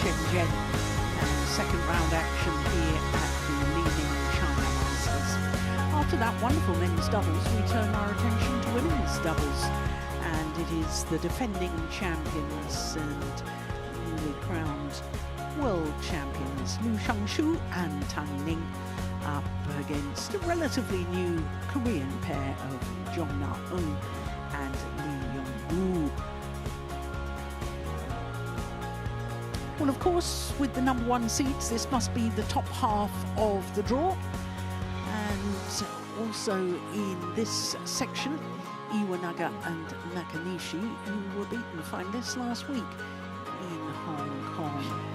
Shenzhen. And second round action here at the LI-NING China Masters. After that wonderful men's doubles, we turn our attention to women's doubles. And it is the defending champions and newly crowned world champions Liu Shangshu and Tang Ning up against a relatively new Korean pair of Jeong and Lee Yong-woo. Well, of course, with the #1 seeds, this must be the top half of the draw. And also in this section, Iwanaga and Nakanishi, who were beaten finalists last week in Hong Kong.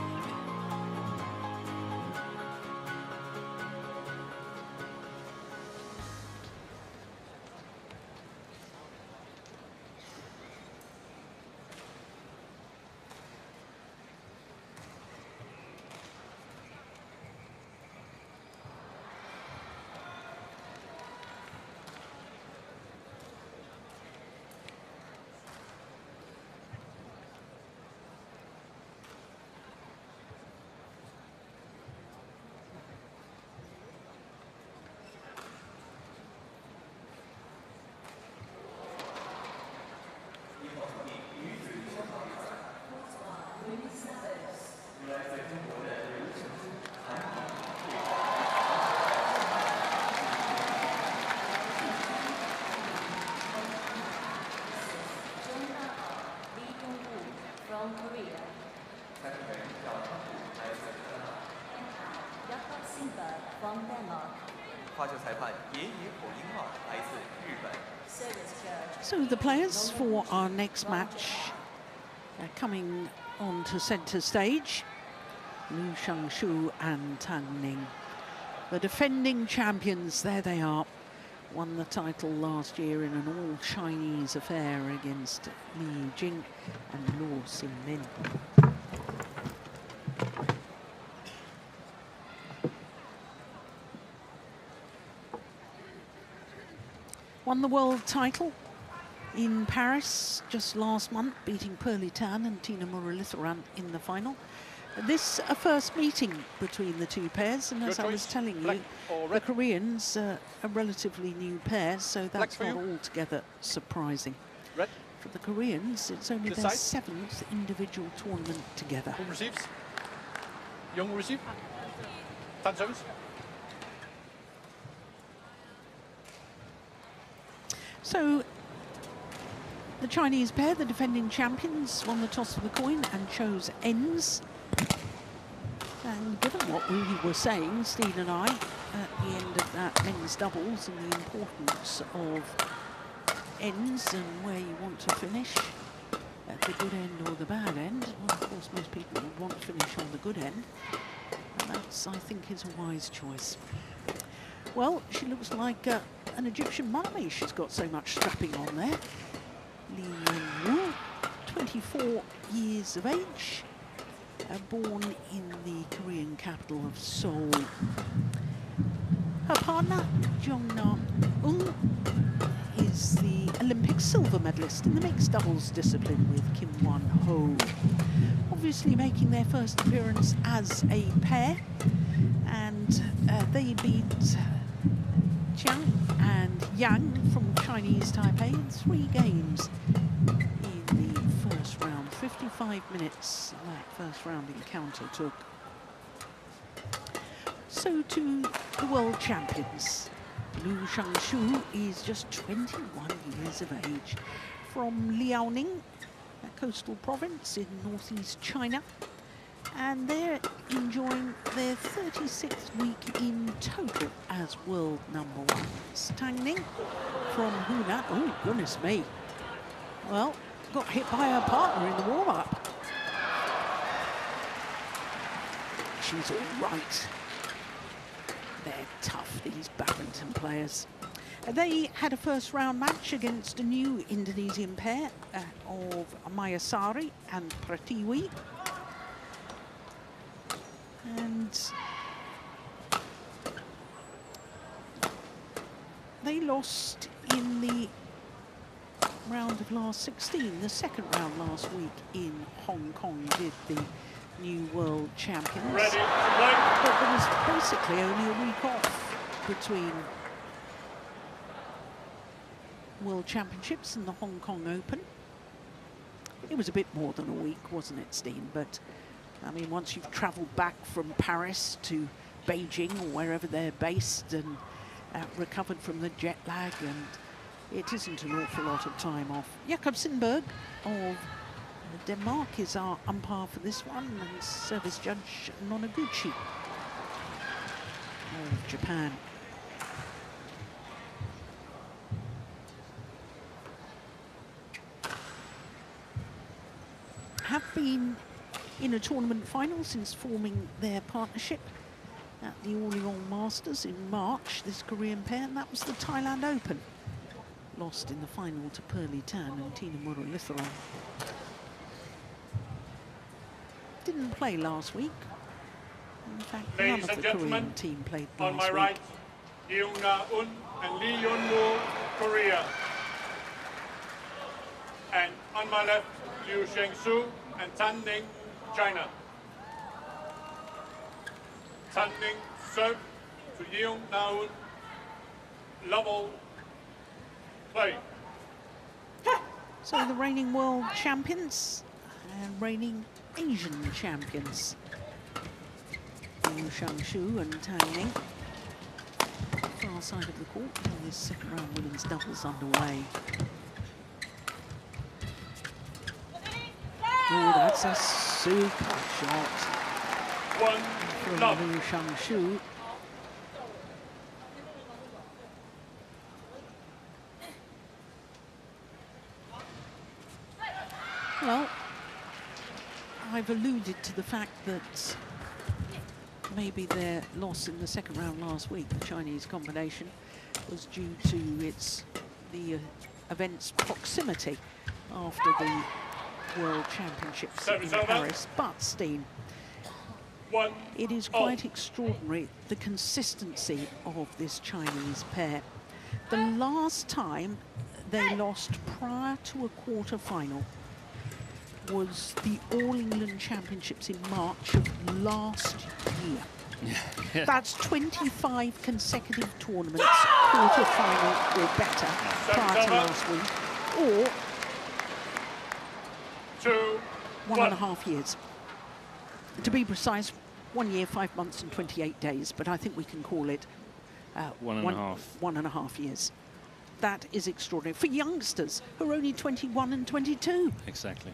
From Korea. From Denmark. So the players for our next match are coming on to centre stage. Liu Shangshu and Tang Ning. The defending champions, there they are. Won the title last year in an all-Chinese affair against Li Jing and Luo Xinmin. Won the world title in Paris just last month, beating Pearly Tan and Tina Muralitharan in the final. This a first meeting between the two pairs, and as I was telling you, the Koreans are a relatively new pair, so that's not altogether surprising. Red. For the Koreans, it's only their 7th individual tournament together. Who receives? Jeong receive. Tan service. So the Chinese pair, the defending champions, won the toss of the coin and chose ends. And given what we were saying, Steve and I, at the end of that men's doubles and the importance of ends and where you want to finish, at the good end or the bad end, well, of course, most people would want to finish on the good end. And that's, I think, is a wise choice. Well, she looks like an Egyptian mummy. She's got so much strapping on there. Lee Yong-woo, 24 years of age. Born in the Korean capital of Seoul. Her partner, Jeong is the Olympic silver medalist in the mixed doubles discipline with Kim Won-ho. Obviously making their first appearance as a pair, and they beat Jeong and Yang from Chinese Taipei in 3 games in the first round. 55 minutes that first round encounter took. So to the world champions. Liu Shangshu is just 21 years of age, from Liaoning, a coastal province in northeast China. And they're enjoying their 36th week in total as world #1. Tang Ning from Hunan. Oh, goodness me. Well, got hit by her partner in the warm-up. She's all right. They're tough, these badminton players. They had a first-round match against a new Indonesian pair of Mayasari and Pratiwi. And they lost in the round of last 16, the second round last week in Hong Kong, did the new world champions. Ready to play. But there was basically only a week off between World Championships and the Hong Kong Open. It was a bit more than a week, wasn't it, Steen? But, I mean, once you've travelled back from Paris to Beijing or wherever they're based and recovered from the jet lag, and it isn't an awful lot of time off. Jakob Sindberg of Denmark is our umpire for this one, and service judge Nonaguchi of Japan. Have been in a tournament final since forming their partnership at the Orléans Masters in March, this Korean pair, and that was the Thailand Open. Lost in the final to Pearly Tan and Tina Muralitharan. Didn't play last week. In fact, none of the Korean team played last week. On my right, Jeong Un and Lee Yun-woo, Korea. And on my left, Liu Shengsu and Tan Ning, China. Tan Ning serve to Jeong Un. Level play. So the reigning world champions and reigning Asian champions, Liu Shangshu and Tan Ning, far side of the court, and this second round women's doubles underway. Oh, that's a super shot from Liu Shangshu. Well, I've alluded to the fact that maybe their loss in the second round last week, the Chinese combination, was due to the event's proximity after the World Championships in Paris. But, Steen, it is quite extraordinary, the consistency of this Chinese pair. The last time they lost prior to a quarter-final was the All England Championships in March of last year. Yeah. That's 25 consecutive tournaments, quarter-final or better, prior to last week, or 1.5 years. To be precise, 1 year, 5 months and 28 days, but I think we can call it 1.5 years. That is extraordinary for youngsters who are only 21 and 22. Exactly.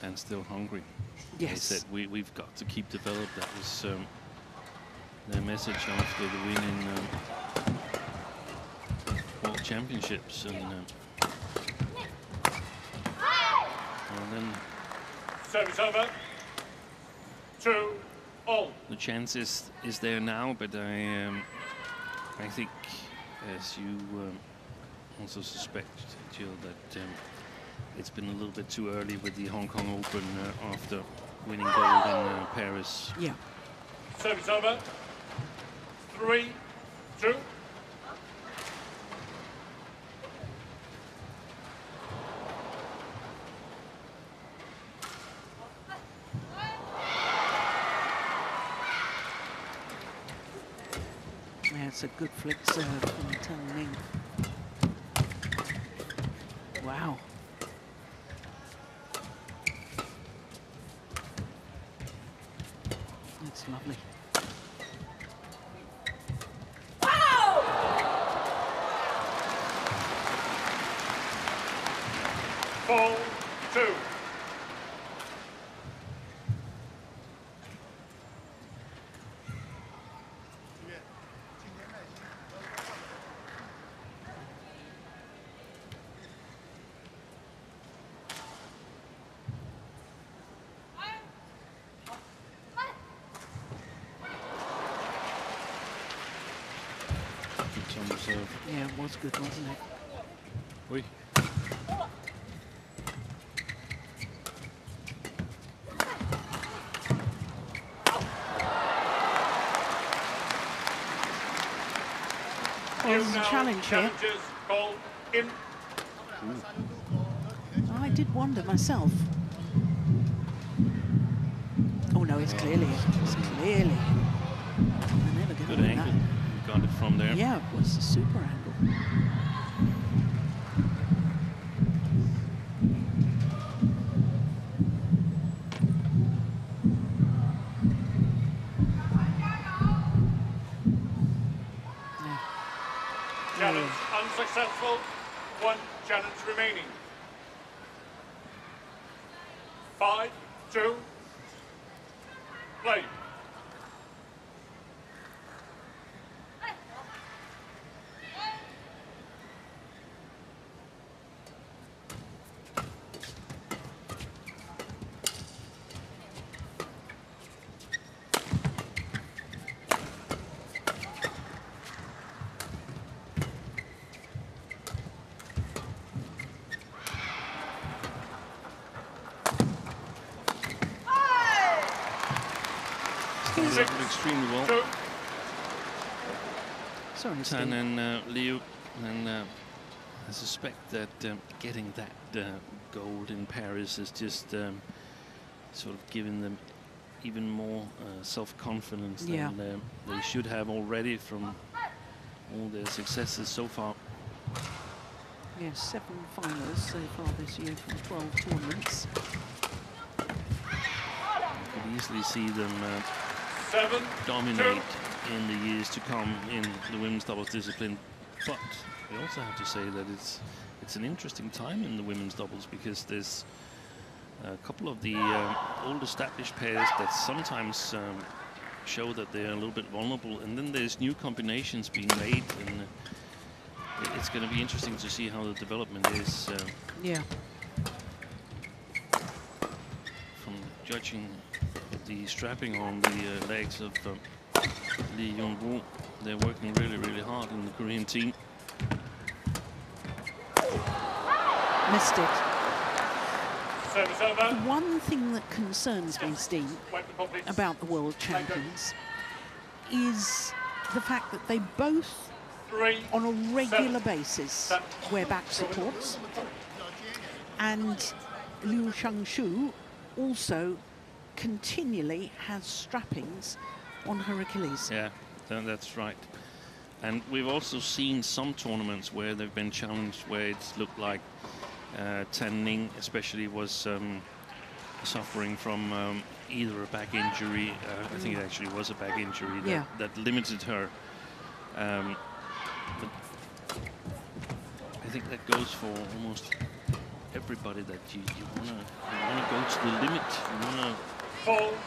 And still hungry. Yes. They said we've got to keep developed. That was their message after the win in World Championships. And then service over. 2-all. the chance is there now, but I think, as you also suspect, Jill, that it's been a little bit too early with the Hong Kong Open after winning gold in Paris. Yeah. Service over. 3-2. Yeah, it's a good flick serve from Tan Ning. Wow. That's lovely. Ball 2. Yeah, it was good, wasn't it? Oui. Well, there's a challenge here. Called in. I did wonder myself. Oh no, it's clearly. I never get Good on angle. Got it from there. Yeah, it was a super angle. Challenge unsuccessful. 1 challenge remaining. 5, 2, play. Extremely well. Sorry, Tan Steve. and Liu, and I suspect that getting that gold in Paris is just sort of giving them even more self-confidence than they should have already from all their successes so far. Yes, 7 finals so far this year from 12 tournaments. You could easily see them 7, dominate in the years to come in the women's doubles discipline, but we also have to say that it's an interesting time in the women's doubles, because there's a couple of the old established pairs that sometimes show that they're a little bit vulnerable, and then there's new combinations being made, and it's going to be interesting to see how the development is. From judging the strapping on the legs of Lee Yong-woo, they're working really, really hard in the Korean team. Missed it. Service over. One thing that concerns me, Steve, about the world champions is the fact that they both, 3, on a regular 7, basis, wear back supports. And Liu Shangshu also continually has strappings on her Achilles. Yeah, that's right. And we've also seen some tournaments where they've been challenged where it's looked like Tan Ning especially was suffering from either a back injury, I think it actually was a back injury that limited her. But I think that goes for almost everybody, that you want to go to the limit, you want to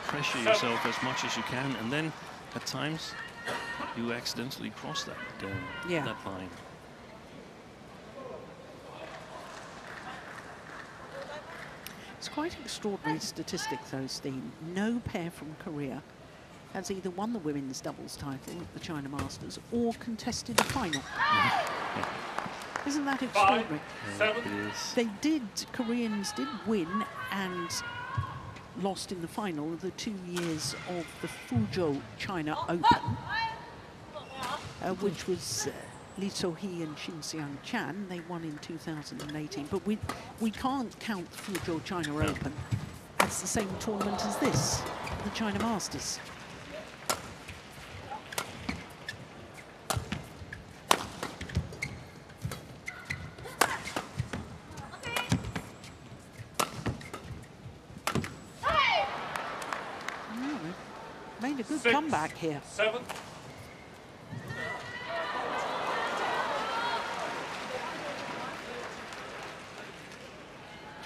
pressure yourself as much as you can, and then at times you accidentally cross that that line. It's quite an extraordinary statistic, though, Steve. No pair from Korea has either won the women's doubles title at the China Masters or contested a final. Isn't that extraordinary? 5, 7. It is. They did, Koreans did win and lost in the final of the 2 years of the Fuzhou China Open, which was Lee So-hee and Shin Seung-chan. They won in 2018, but we can't count the Fuzhou China Open as the same tournament as this, the China Masters. Made a good 6, comeback here. 7.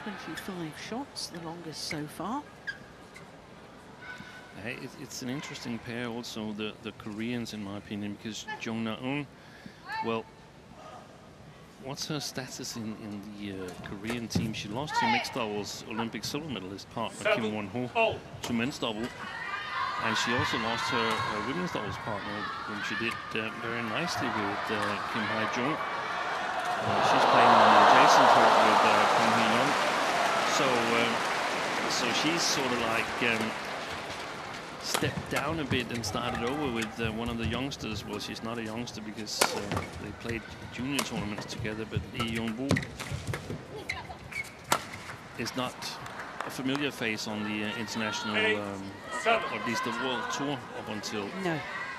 25 shots, the longest so far. It's an interesting pair also, the Koreans, in my opinion, because Jeong Na-eun, well, what's her status in the Korean team? She lost to mixed doubles Olympic silver medalist partner Kim Won-ho to men's double, and she also lost her women's doubles partner, when she did very nicely with Kim Hae-jung. She's playing on the adjacent court with Kim Hee-young. So she's sort of like stepped down a bit and started over with one of the youngsters. Well, she's not a youngster because they played junior tournaments together, but Lee Yong-woo is not a familiar face on the international, or at least the World Tour up until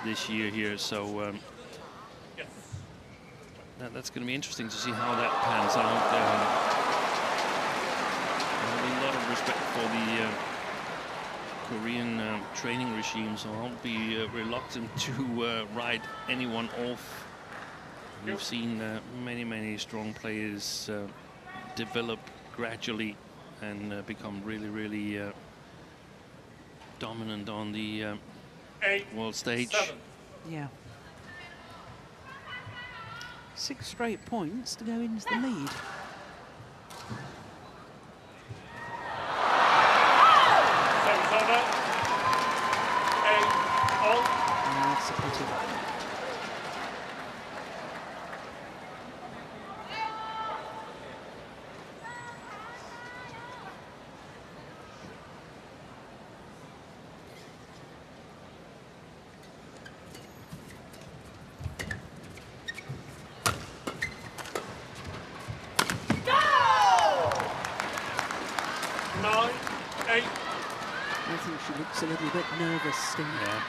this year here. So that's going to be interesting to see how that pans out. I have a lot of respect for the Korean training regime, so I'll be reluctant to write anyone off. We've seen many strong players develop gradually and become really dominant on the world stage. 7. Yeah. 6 straight points to go into the lead. Service over. 8-all. That's a pity. I think she looks a little bit nervous, Steve. Yeah.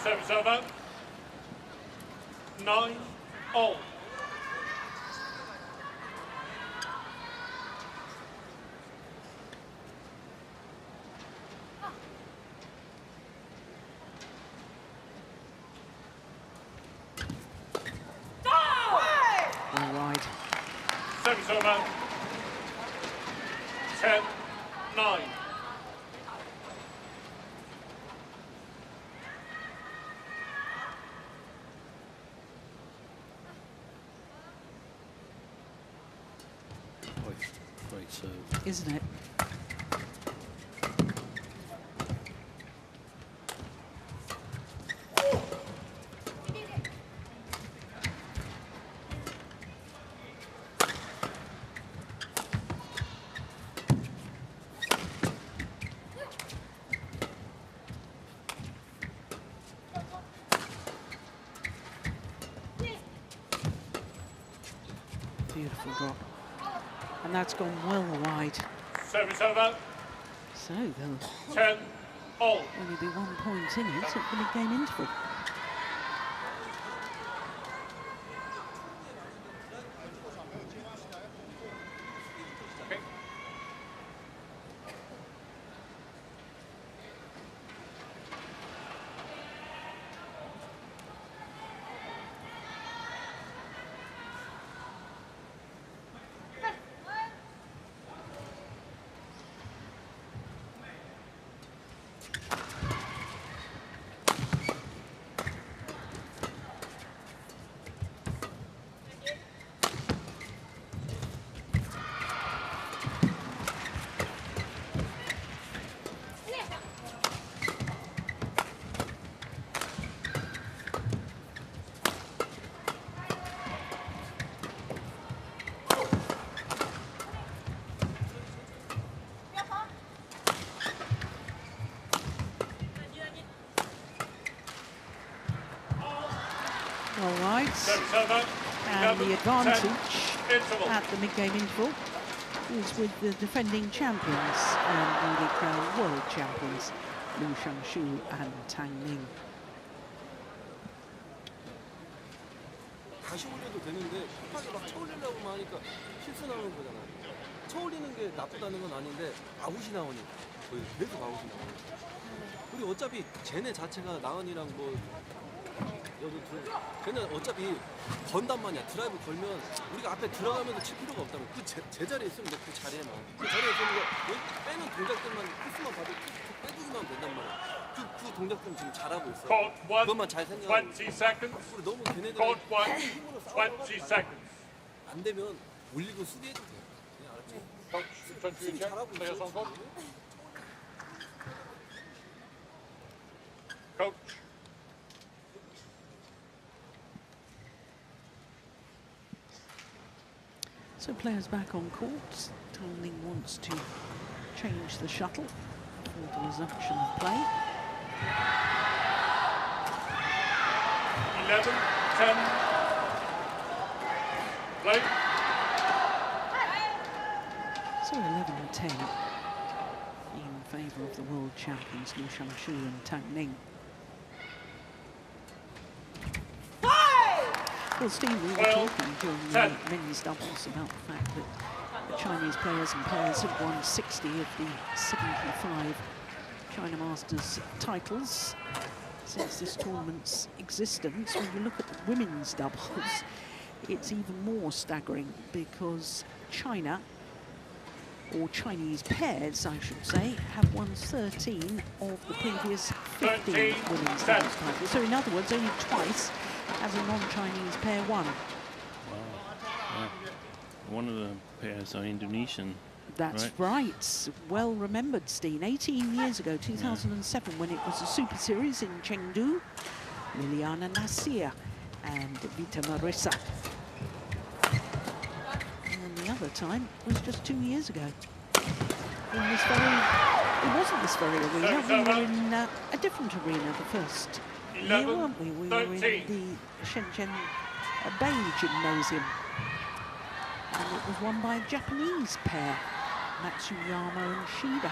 Service over. 9-all. All right. Service over. 10-9. Great serve. Isn't it? Beautiful drop. And that's gone well wide. Service over. So there'll 10-all. only be 1 point in it at the mid-game interval. All right. Service over. And the advantage 10 interval. at the mid-game interval is with the defending champions and newly crowned world champions, Liu Shangshu and Tang Ning. 다시 올려도 되는데 급하게 막 쳐올리려고 하니까 실수 나오는 거잖아요. 쳐올리는 게 나쁘다는 건 아닌데 아웃이 나오니까 거의 계속 아웃이 나오니까. 우리 어차피 쟤네 자체가 나은이랑 뭐 여기 쟤네 어차피 건단 말이야. 드라이브 걸면 우리가 앞에 들어가면서 칠 필요가 없다면 그 제자리에 있으면 그 자리에만 그 자리에 있으면 빼는 동작들만 코스만 봐도 빼주기만 된단 말이야. 그 동작들 지금 잘하고 있어. Court 1, 그것만 잘 생각하고 20 seconds. 우리 너무 걔네들 Court 1, 힘으로 싸우다가 20 seconds. 안 되면 올리고 수비해도 돼. 그냥 알았지? Coach, 전주의 수비 제 잘하고 플레이어 있어. 선거. Coach. So players back on court. Tan Ning wants to change the shuttle for the resumption of play. 11, 10. Play. So 11-10 in favour of the world champions Liu Shangshu and Tan Ning. Well, Steve, we were talking during the men's doubles about the fact that the Chinese players and pairs have won 60 of the 75 China Masters titles since this tournament's existence. When you look at the women's doubles, it's even more staggering because China, or Chinese pairs, I should say, have won 13 of the previous 15 women's doubles titles. So in other words, only twice has a non-Chinese pair won. Wow. Yeah. One of the pairs are Indonesian. That's right. Well remembered, Steen. 18 years ago, 2007, when it was a Super Series in Chengdu, Liliana Nasir and Vita Marissa. And the other time was just 2 years ago. In this very, it wasn't this very arena, we were in a different arena the first year, weren't we? We were in the Shenzhen Bay Gymnasium. And it was won by a Japanese pair, Matsuyama and Shida.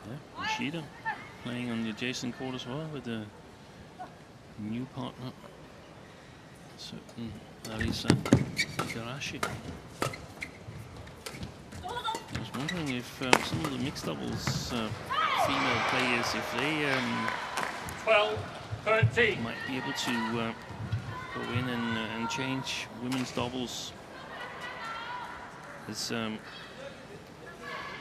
Yeah, Shida playing on the adjacent court as well with a new partner, certain Alisa Igarashi. I was wondering if some of the mixed doubles female players, if they 12, 13. might be able to go in and change women's doubles. There's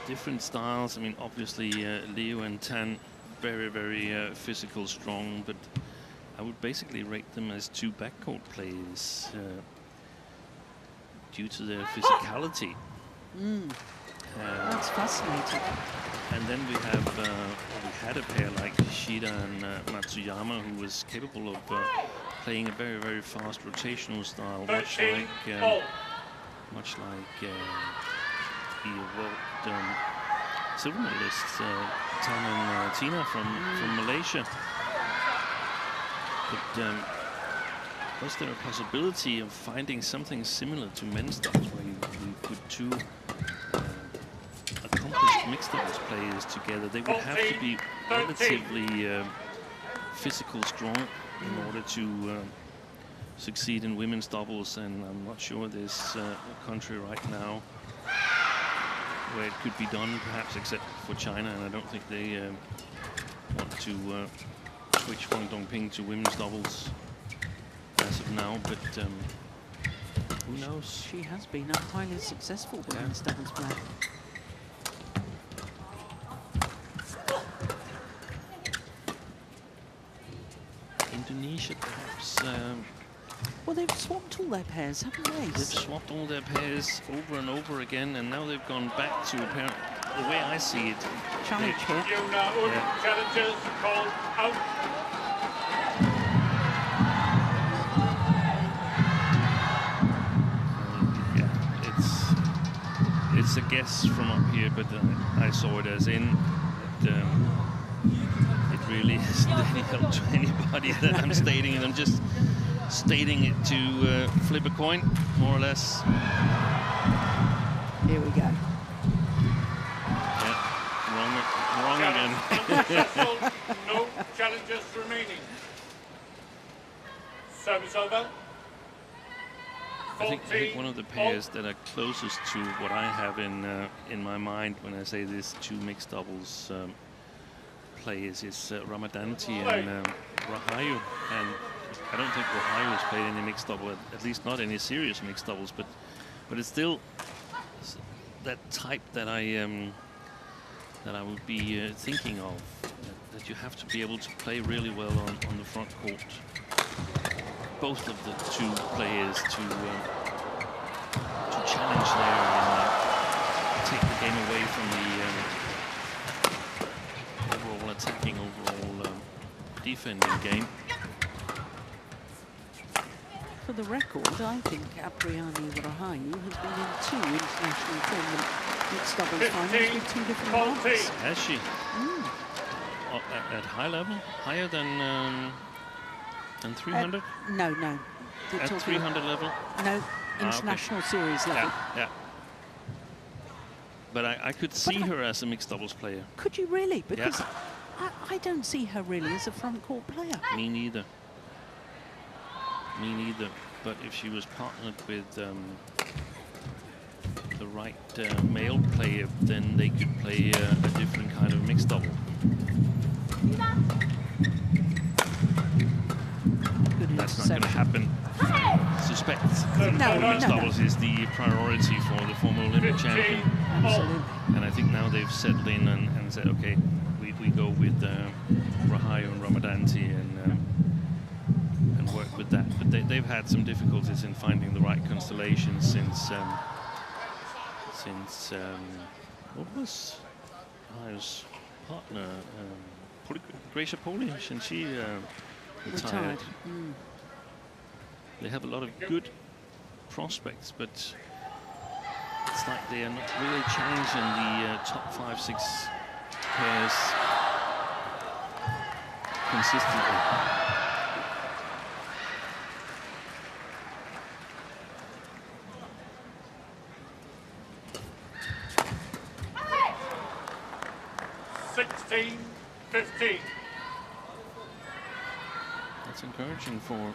different styles. I mean, obviously Liu and Tan, very, very physical, strong, but I would basically rate them as two backcourt players due to their physicality. That's fascinating. And then we have, we had a pair like Shida and Matsuyama, who was capable of playing a very, very fast rotational style, much like the world silver medalists, Tan and Tina from Malaysia. But was there a possibility of finding something similar to men's doubles, where you put two accomplished mixed doubles players together? They would have to be relatively physical, strong in order to succeed in women's doubles, and I'm not sure there's a country right now where it could be done, perhaps except for China, and I don't think they want to switch Wang Dongping to women's doubles as of now, but who knows? She has been a highly successful women's doubles player. Indonesia, perhaps. Well, they've swapped all their pairs, haven't they? They've swapped all their pairs over and over again, and now they've gone back to apparently, the way I see it, Challenge here. Challenges called out. It's a guess from up here, but I saw it as in. It really isn't any help to anybody that I'm stating it. I'm just stating it to flip a coin, more or less. Here we go. Yeah, wrong again. No challenges remaining. Service over. I think one of the pairs that are closest to what I have in my mind when I say this two mixed doubles players is Ramadanti and Rahayu, and I don't think Rahayu has played any mixed double, at least not any serious mixed doubles, but it's still that type that I would be thinking of, that you have to be able to play really well on the front court. Both of the two players to challenge there and take the game away from the overall attacking, overall defending game. For the record, I think Apriyani Rahayu has been in 2 international tournament mixed doubles finals with 2 different marks. Has she? At high level? Higher than 300? No, no. At 300 level? No, international series level. Yeah. But I could see her as a mixed doubles player. Could you really? Because I don't see her really as a front court player. Me neither. Me neither. But if she was partnered with the right male player, then they could play a different kind of mixed double. That's not going to happen. I suspect women's doubles is the priority for the former Olympic champion. Absolutely. And I think now they've settled in and said, okay, we go with Rahayu and Ramadanti and work with that. But they've had some difficulties in finding the right constellation since what was Rahaju's partner, Gracia Polish, and she retired. They have a lot of good prospects, but it's like they are not really challenging the top 5-6 pairs consistently. Okay. 16-15. That's encouraging for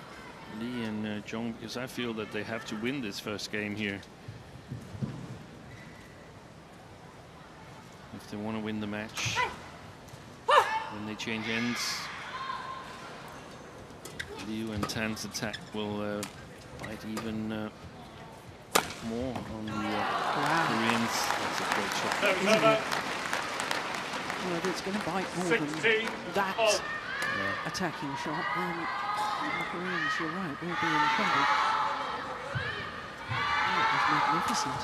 Lee and Jeong, because I feel that they have to win this first game here if they want to win the match. When they change ends, Liu and Tan's attack will bite even more on the Koreans. That's a great shot. Isn't it? Well, it's going to bite more than that attacking shot. Then the Koreans, you're right, will be in trouble. That was magnificent.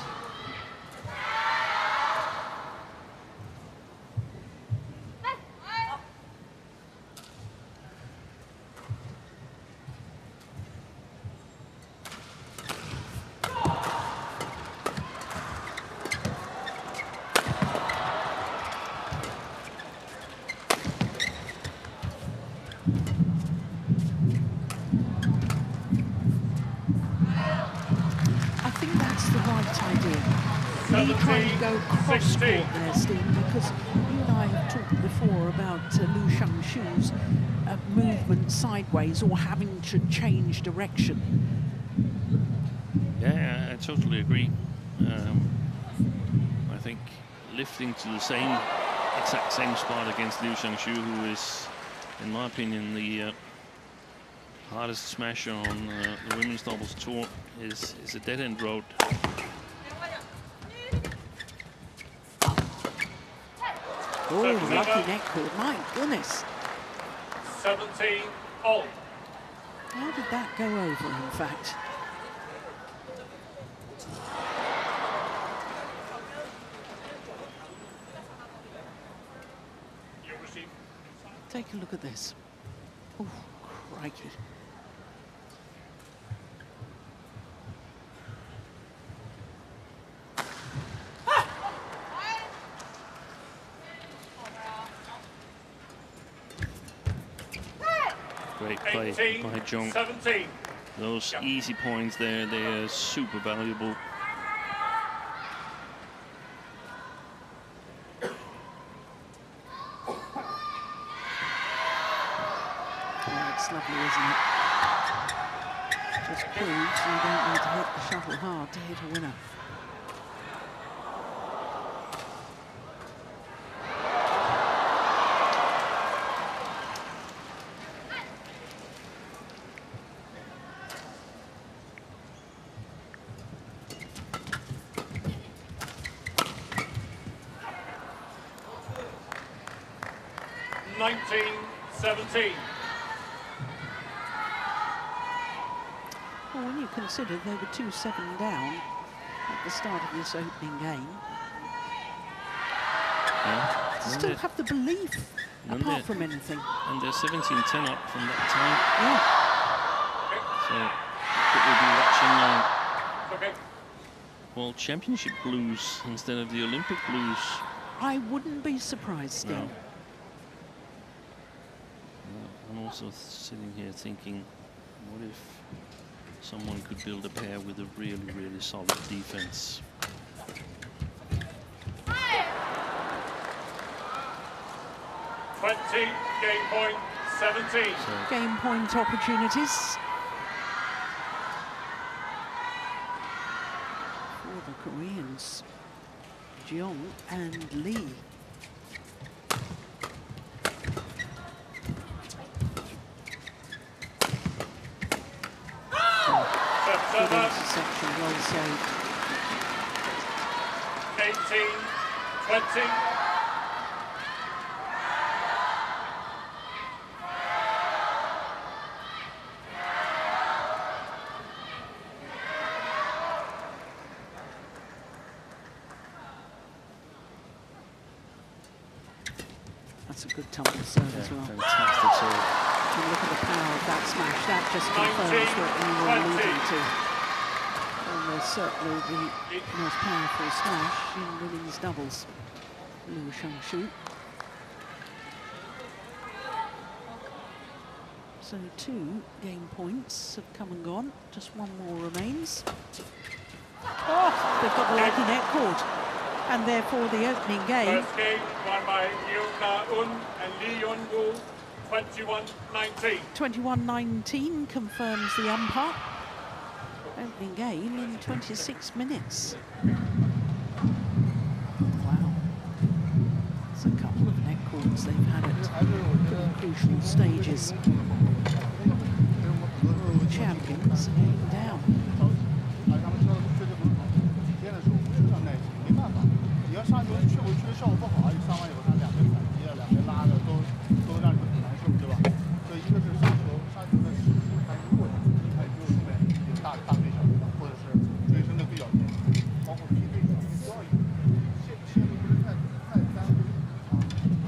Trying to go cross-court there, Steve, because you and I have talked before about Liu Shangshu's movement sideways or having to change direction. Yeah, I totally agree. I think lifting to the exact same spot against Liu Shangshu, who is, in my opinion, the hardest smasher on the women's doubles tour, is a dead-end road. Oh, lucky neck cord, my goodness. 17 all. How did that go over, in fact? Take a look at this. Oh, crikey. Great play by Jeong. 17. Those easy points there, they are super valuable. That's lovely, isn't it? Just proves you don't need to hit the shuttle hard to hit a winner. Well, when you consider they were 2-7 down at the start of this opening game, still have the belief, apart from anything. And they're 17-10 up from that time. Yeah. that we'll be watching Okay. World Championship blues instead of the Olympic blues. I wouldn't be surprised, Steve. No. I'm also sitting here thinking, what if someone could build a pair with a really, really solid defense? 20, game point, 17. So Game point opportunities for the Koreans, Jeong and Lee. Good interception, well saved. 18, 20. That's a good tumble serve as well. fantastic serve. And look at the power of that smash. That just confirms what we were alluding to. Almost certainly the most powerful smash in women's doubles. Liu Shangshu. So 2 game points have come and gone. Just 1 more remains. Oh, they've got the lucky net cord. And therefore the opening game. First game won by Yoon and Lee Yun-woo, 21-19. 21-19 confirms the umpire. Opening game in 26 minutes. Wow. There's a couple of net cords they've had at crucial stages. World champions are going down. 你要上球确不确效果不好，你上完以后他两边反击啊，两边拉的都让你们很难受，对吧？所以一个是上球的时机，还如果你看就后面有大对角，或者是追身的对角线，包括拼对角，你都要有线路不是太单一啊，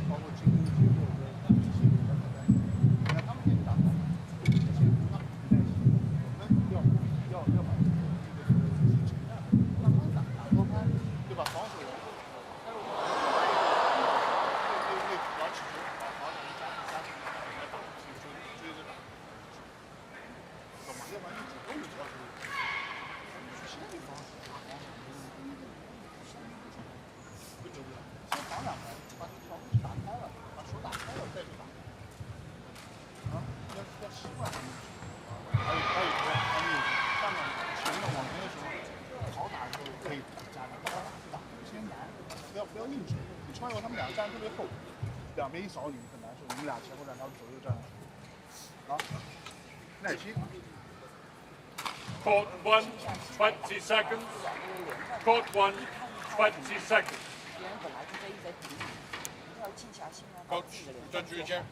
包括进攻节奏的线路太单一。你看他们也打法，这些他们不在一起，我们要把这个自己承担，慢慢打多拍，对吧？防守人。 不要硬直，你穿以后他们两个站特别厚，两边一扫你很难受，你们俩前后站，他们左右站。好，耐心。Court 1, 20 seconds. Court 1, 20 seconds. Coach, judge you again.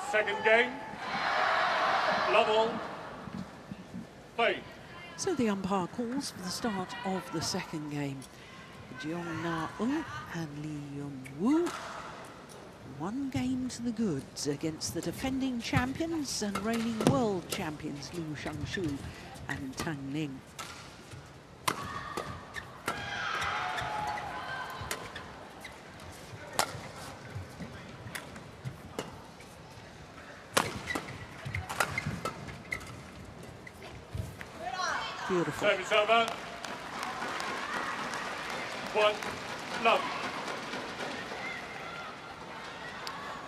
Second game, level, play. So the umpire calls for the start of the second game. Jeong Na-eung and Lee Yun-woo. 1 game to the goods against the defending champions and reigning world champions Liu Shangshu and Tang Ning. Beautiful. Service over. 1 love.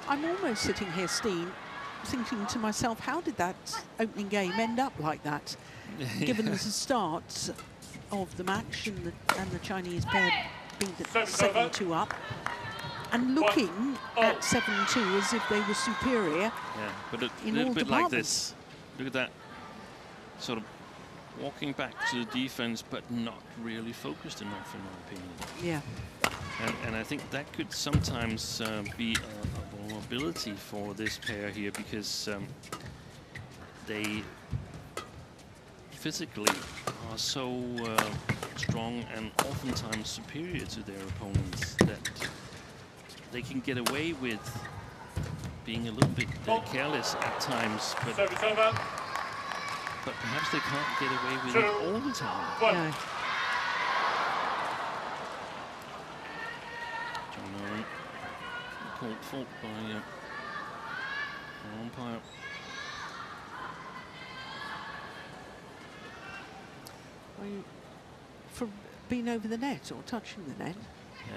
I'm almost sitting here, Steen, thinking to myself, how did that opening game end up like that? Given the start of the match and the Chinese pair being 7-2 up, and looking at 7-2 as if they were superior. Yeah, but a in little all bit like departments. this. Look at that. Sort of walking back to the defense, but not really focused enough, in my opinion. Yeah. And I think that could sometimes be a vulnerability for this pair here, because they physically are so strong and oftentimes superior to their opponents that they can get away with being a little bit careless at times, but perhaps they can't get away with it all the time. No. Jeong called fault by an umpire. For being over the net or touching the net?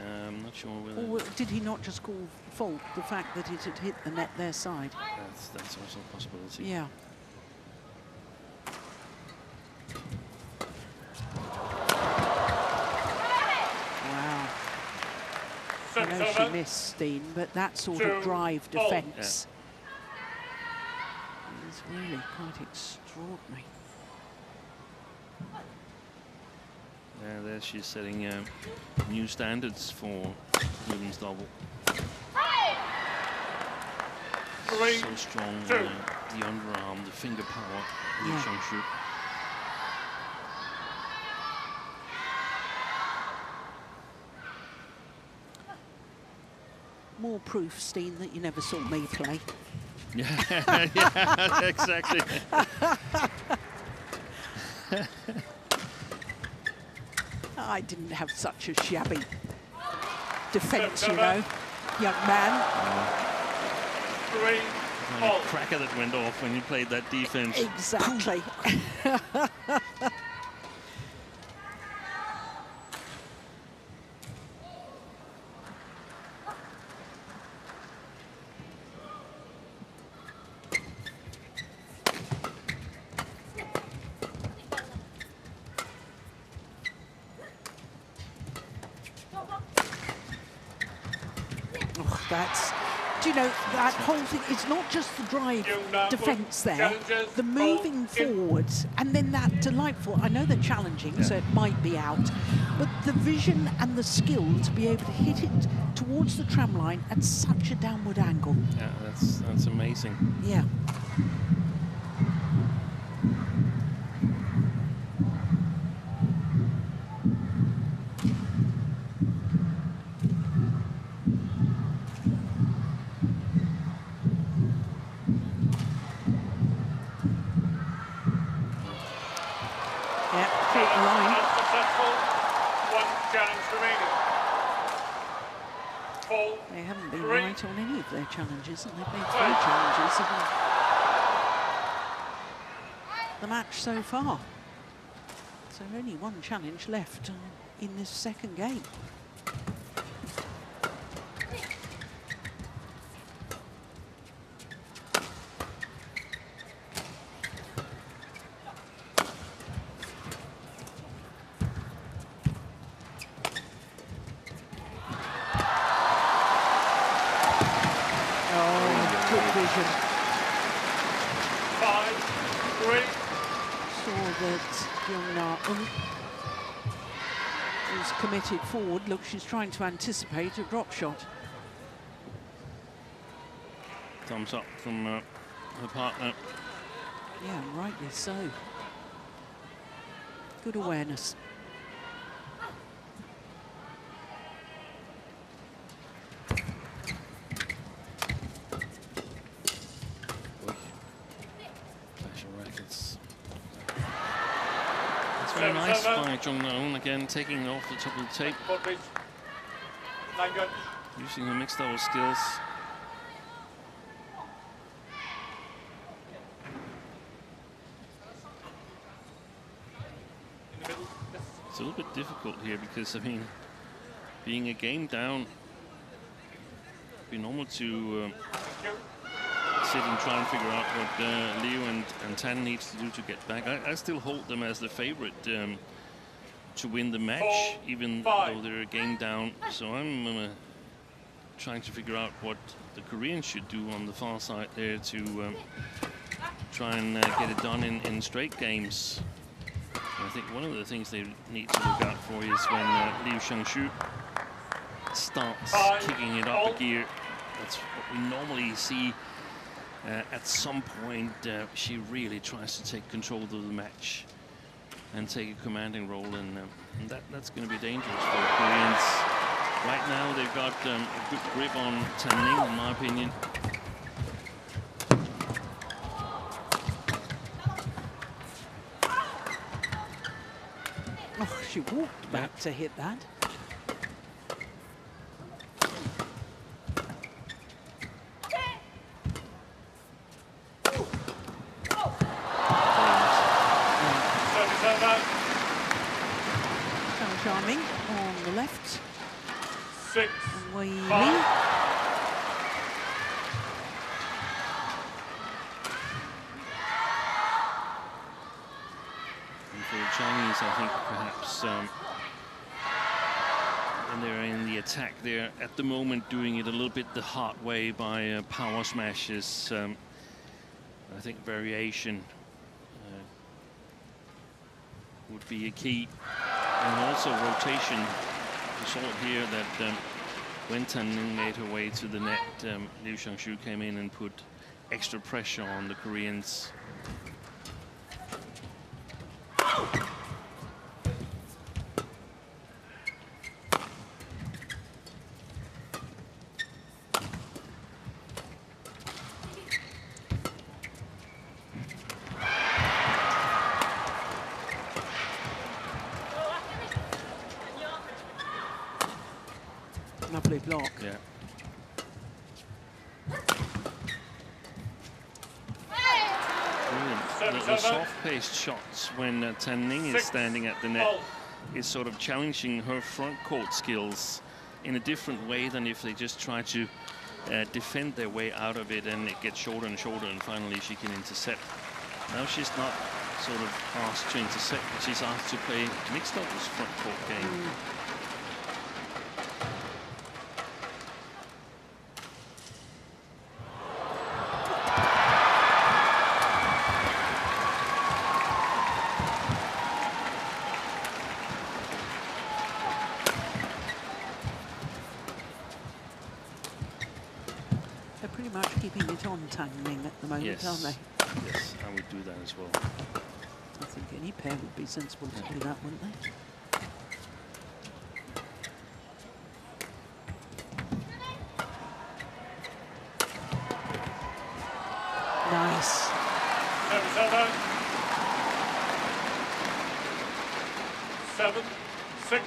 I'm not sure whether... Or did he not just call fault the fact that it had hit the net their side? That's also a possibility. Yeah. Wow. I know she missed Steen, but that sort of drive defence is really quite extraordinary. Yeah, there she's setting new standards for women's double. So strong, the underarm, the finger power, Liu Xiangshu. More proof, Steen, that you never saw me play. Yeah, yeah, exactly. I didn't have such a shabby defence, you know, young man. Like a cracker that went off when you played that defence. Exactly. That's, do you know, that whole thing, it's not just the drive defence there, the moving forwards, and then that delightful, I know they're challenging, so it might be out, but the vision and the skill to be able to hit it towards the tram line at such a downward angle. Yeah, that's amazing. Yeah. They haven't been right on any of their challenges, and they've made 3 challenges of the match so far. So only 1 challenge left in this second game. Jeong is committed forward. Look, she's trying to anticipate a drop shot. Thumbs up from her partner. Yeah, rightly so. Good awareness. Very nice by Jeong again, taking off the top of the tape. Using her mixed double skills. It's a little bit difficult here because, I mean, being a game down, it'd be normal to sit and try and figure out what Liu and Tan needs to do to get back. I still hold them as the favorite to win the match, even though they're a game down. So I'm trying to figure out what the Koreans should do on the far side there to try and get it done in straight games. And I think one of the things they need to look out for is when Liu Xiangshu starts kicking it up a gear. That's what we normally see. At some point, she really tries to take control of the match. and take a commanding role, and that's going to be dangerous for the Koreans. Right now, they've got a good grip on Tan Ning, in my opinion. Oh, she walked back to hit that. Charming on the left. 6, Wei Li. 5. And for the Chinese, I think perhaps when they're in the attack, they're at the moment doing it a little bit the hard way by power smashes. I think variation would be a key. And also rotation. You saw it here that when Tan Ning made her way to the net, Liu Xiangshu came in and put extra pressure on the Koreans. Lovely block. Yeah. Brilliant. The soft-paced shots when Tan Ning is standing at the net is sort of challenging her front court skills in a different way than if they just try to defend their way out of it, and it gets shorter and shorter, and finally she can intercept. Now she's not sort of asked to intercept, but she's asked to play mixed doubles front court game. Keeping it on Tan Ning at the moment, yes. aren't they? Yes, I would do that as well. I think any pair would be sensible to do that, wouldn't they? Nice. 7, 6.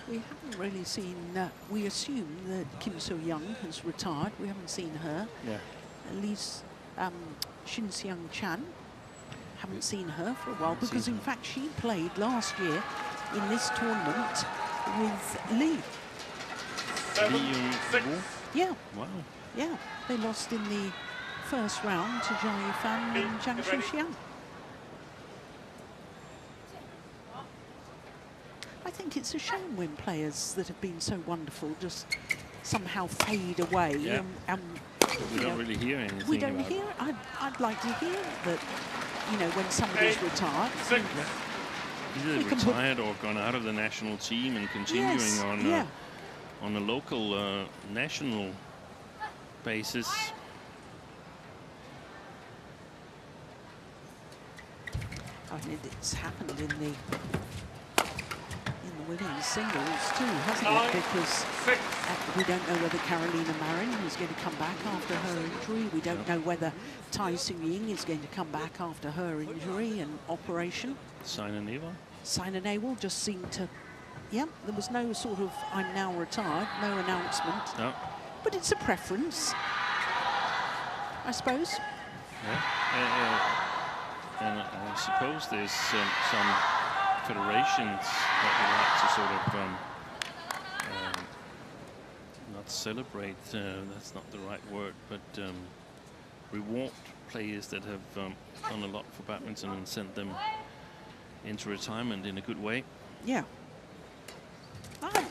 We haven't really seen, we assume that Kim So-young has retired. We haven't seen her. Yeah. At least Shin Seung-chan, haven't seen her for a while, because in fact she played last year in this tournament with Lee. 7, 6. Yeah. Wow. Yeah, they lost in the first round to Jia Yifan and Zhang Shuxiang. I think it's a shame when players that have been so wonderful just somehow fade away. Yeah. And We don't really hear anything. we don't about hear. I'd like to hear that. You know, when somebody's 8, retired, 6. Either we can put- retired or gone out of the national team and continuing Yes, on yeah. On a local national basis. I mean, it's happened in the women's singles too, hasn't it? Because we don't know whether Carolina Marin is going to come back after her injury. We don't know whether Tai Sung-ying is going to come back after her injury and operation. Sina Nehwal just seemed to, yeah, there was no sort of I'm now retired, no announcement. No. But it's a preference, I suppose. Yeah. And I suppose there's some federations that would like to sort of not celebrate, that's not the right word, but reward players that have done a lot for badminton and sent them into retirement in a good way. Yeah.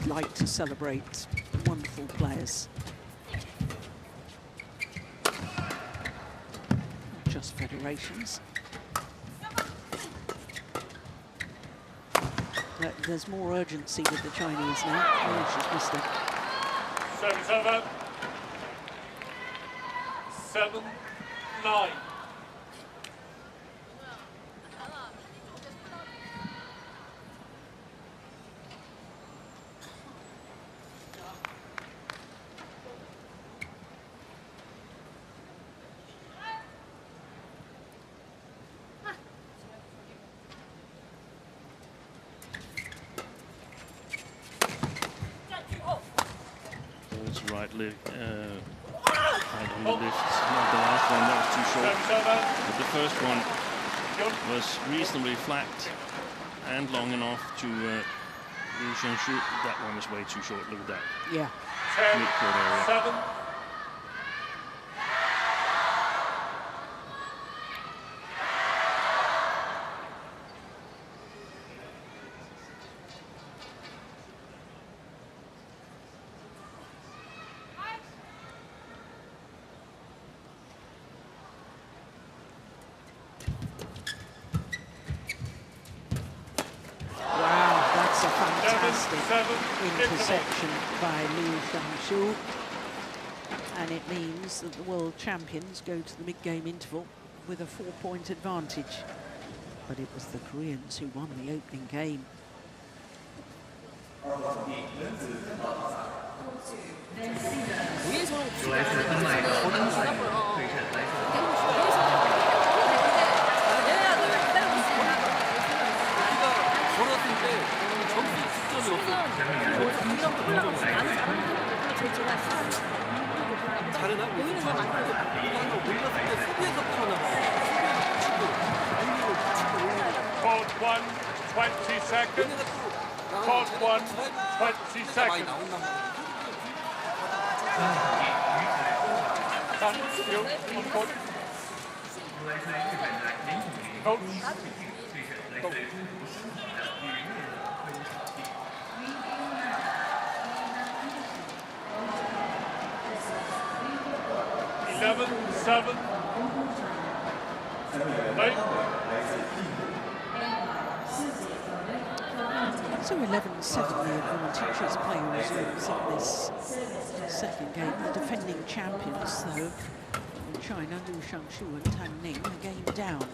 like to celebrate wonderful players. Not just federations. But there's more urgency with the Chinese now. Oh, she's missed it. Service over. 7-9. Right leg, right on the lift. Not the last one, that was too short. But the first one was reasonably flat and long enough to Liu Xiangshu. That one was way too short. Look at that. Yeah. 10-7. Interception by Liu Xiangshu, and it means that the world champions go to the mid-game interval with a 4-point advantage. But it was the Koreans who won the opening game. Court 1, 20 seconds. Court 1, 20 seconds. Thank you. On court. Coach. Coach. 11-7. So 11-7 the advantage as play resumes in this second game. The defending champions, though, in China, Liu Xiangshu and Tan Ning, a game down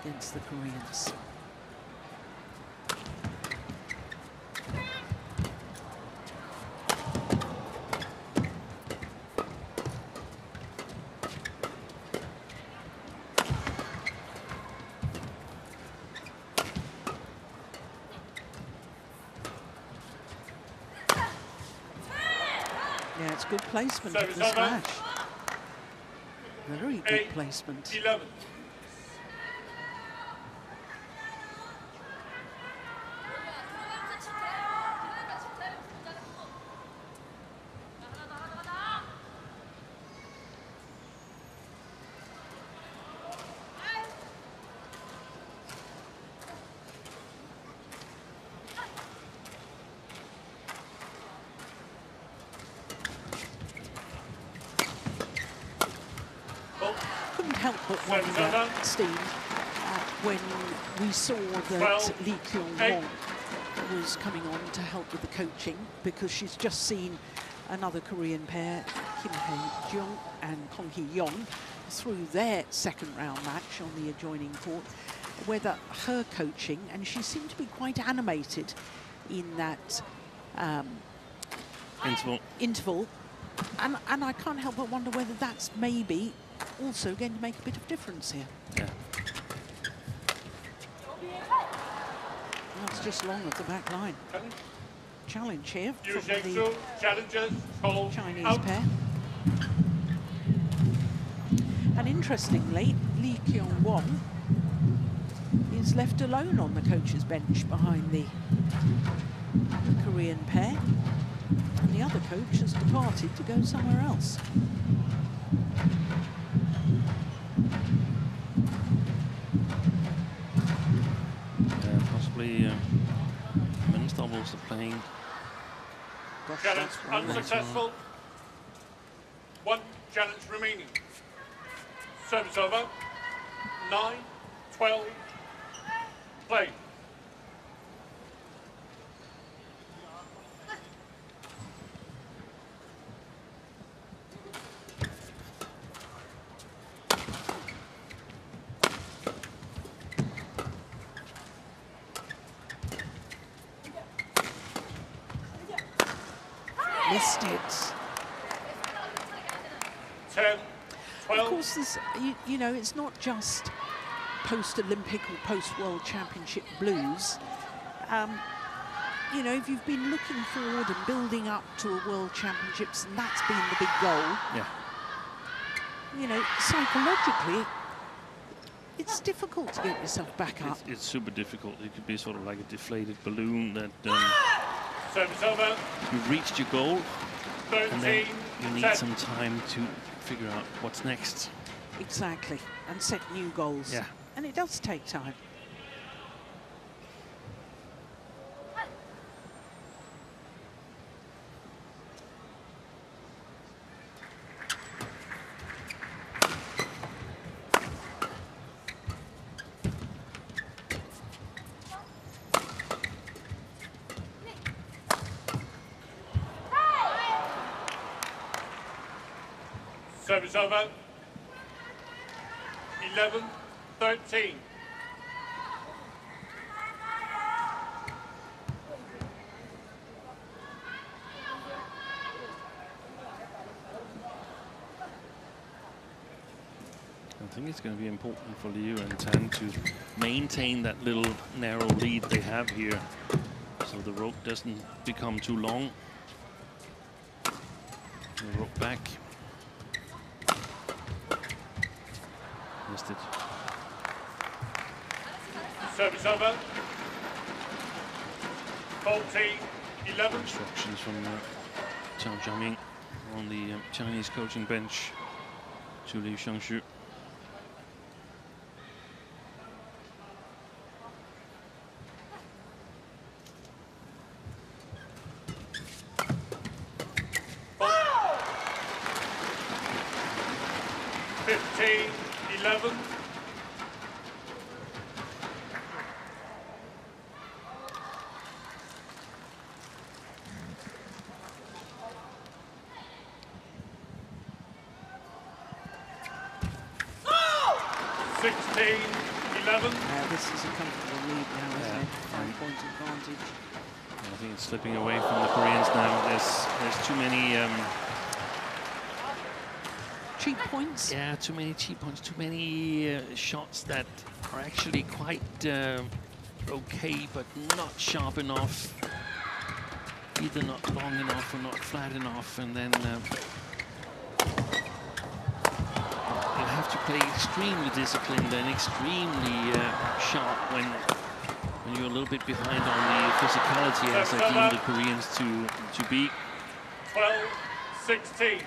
against the Koreans. Yeah, it's good placement of the smash. Very good placement. 11. Couldn't help but wonder, Steve, when we saw that Lee Kyung-won was coming on to help with the coaching, because she's just seen another Korean pair, Kim Hae-jeong and Kong Hee-yong, through their second round match on the adjoining court, whether her coaching, and she seemed to be quite animated in that interval. And I can't help but wonder whether that's maybe also going to make a bit of difference here. Yeah. That's just long at the back line. Challenge here from the Chinese pair. And interestingly, Lee Kyung-won is left alone on the coach's bench behind the Korean pair. And the other coach has departed to go somewhere else. Possibly men's doubles are playing Gosh, Challenge that's brilliant. unsuccessful. 1 challenge remaining. Service over. 9-12. Play. Missed it. 10-12. Of course, this, you know, it's not just post-Olympic or post-World Championship blues. You know, if you've been looking forward and building up to a World Championships, and that's been the big goal, Yeah. you know, psychologically, it's difficult to get yourself back up. It's super difficult. It could be sort of like a deflated balloon that Service over. you've reached your goal, and then 13. you need 10. some time to figure out what's next. Exactly, and set new goals. Yeah. And it does take time. Service over. 11-13. I think it's going to be important for Liu and Tan to maintain that little narrow lead they have here, so the rope doesn't become too long. The rope back. Missed it. Service over. 14-11. Instructions from Zhao Jiaming on the Chinese coaching bench to Liu Xiangshu. This is a comfortable lead now, isn't it? 5 points advantage. I think it's slipping away from the Koreans now. There's too many cheap points. Yeah, too many cheap points. Too many shots that are actually quite okay, but not sharp enough. Either not long enough or not flat enough, and then you have to play extremely disciplined and extremely sharp when you're a little bit behind on the physicality, as I deem the Koreans to be. 12-16.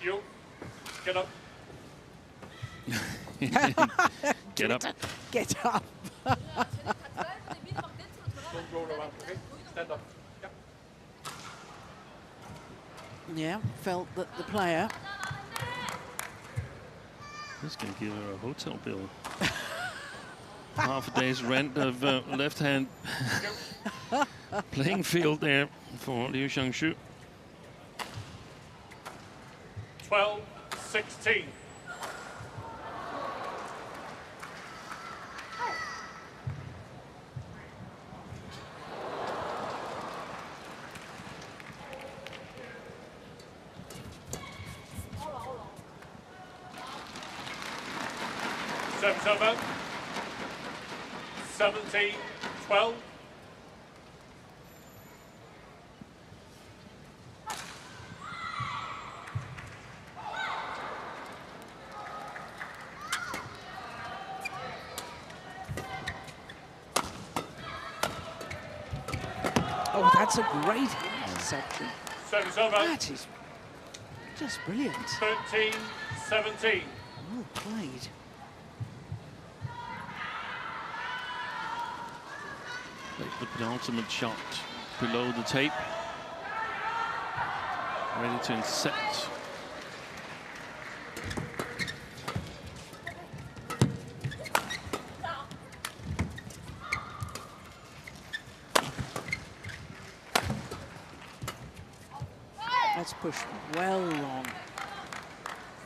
You get up. Get up. Get up. Don't roll around, okay? Stand up. Yeah, felt that the player. This can give her a hotel bill. Half a day's rent of left-hand playing field there for Liu Xiangshu. 12-16. Service over. 17-12. Oh, that's a great interception. Service over. That is just brilliant. 13-17. Well played. the penultimate shot below the tape. Ready to intercept. That's pushed well long.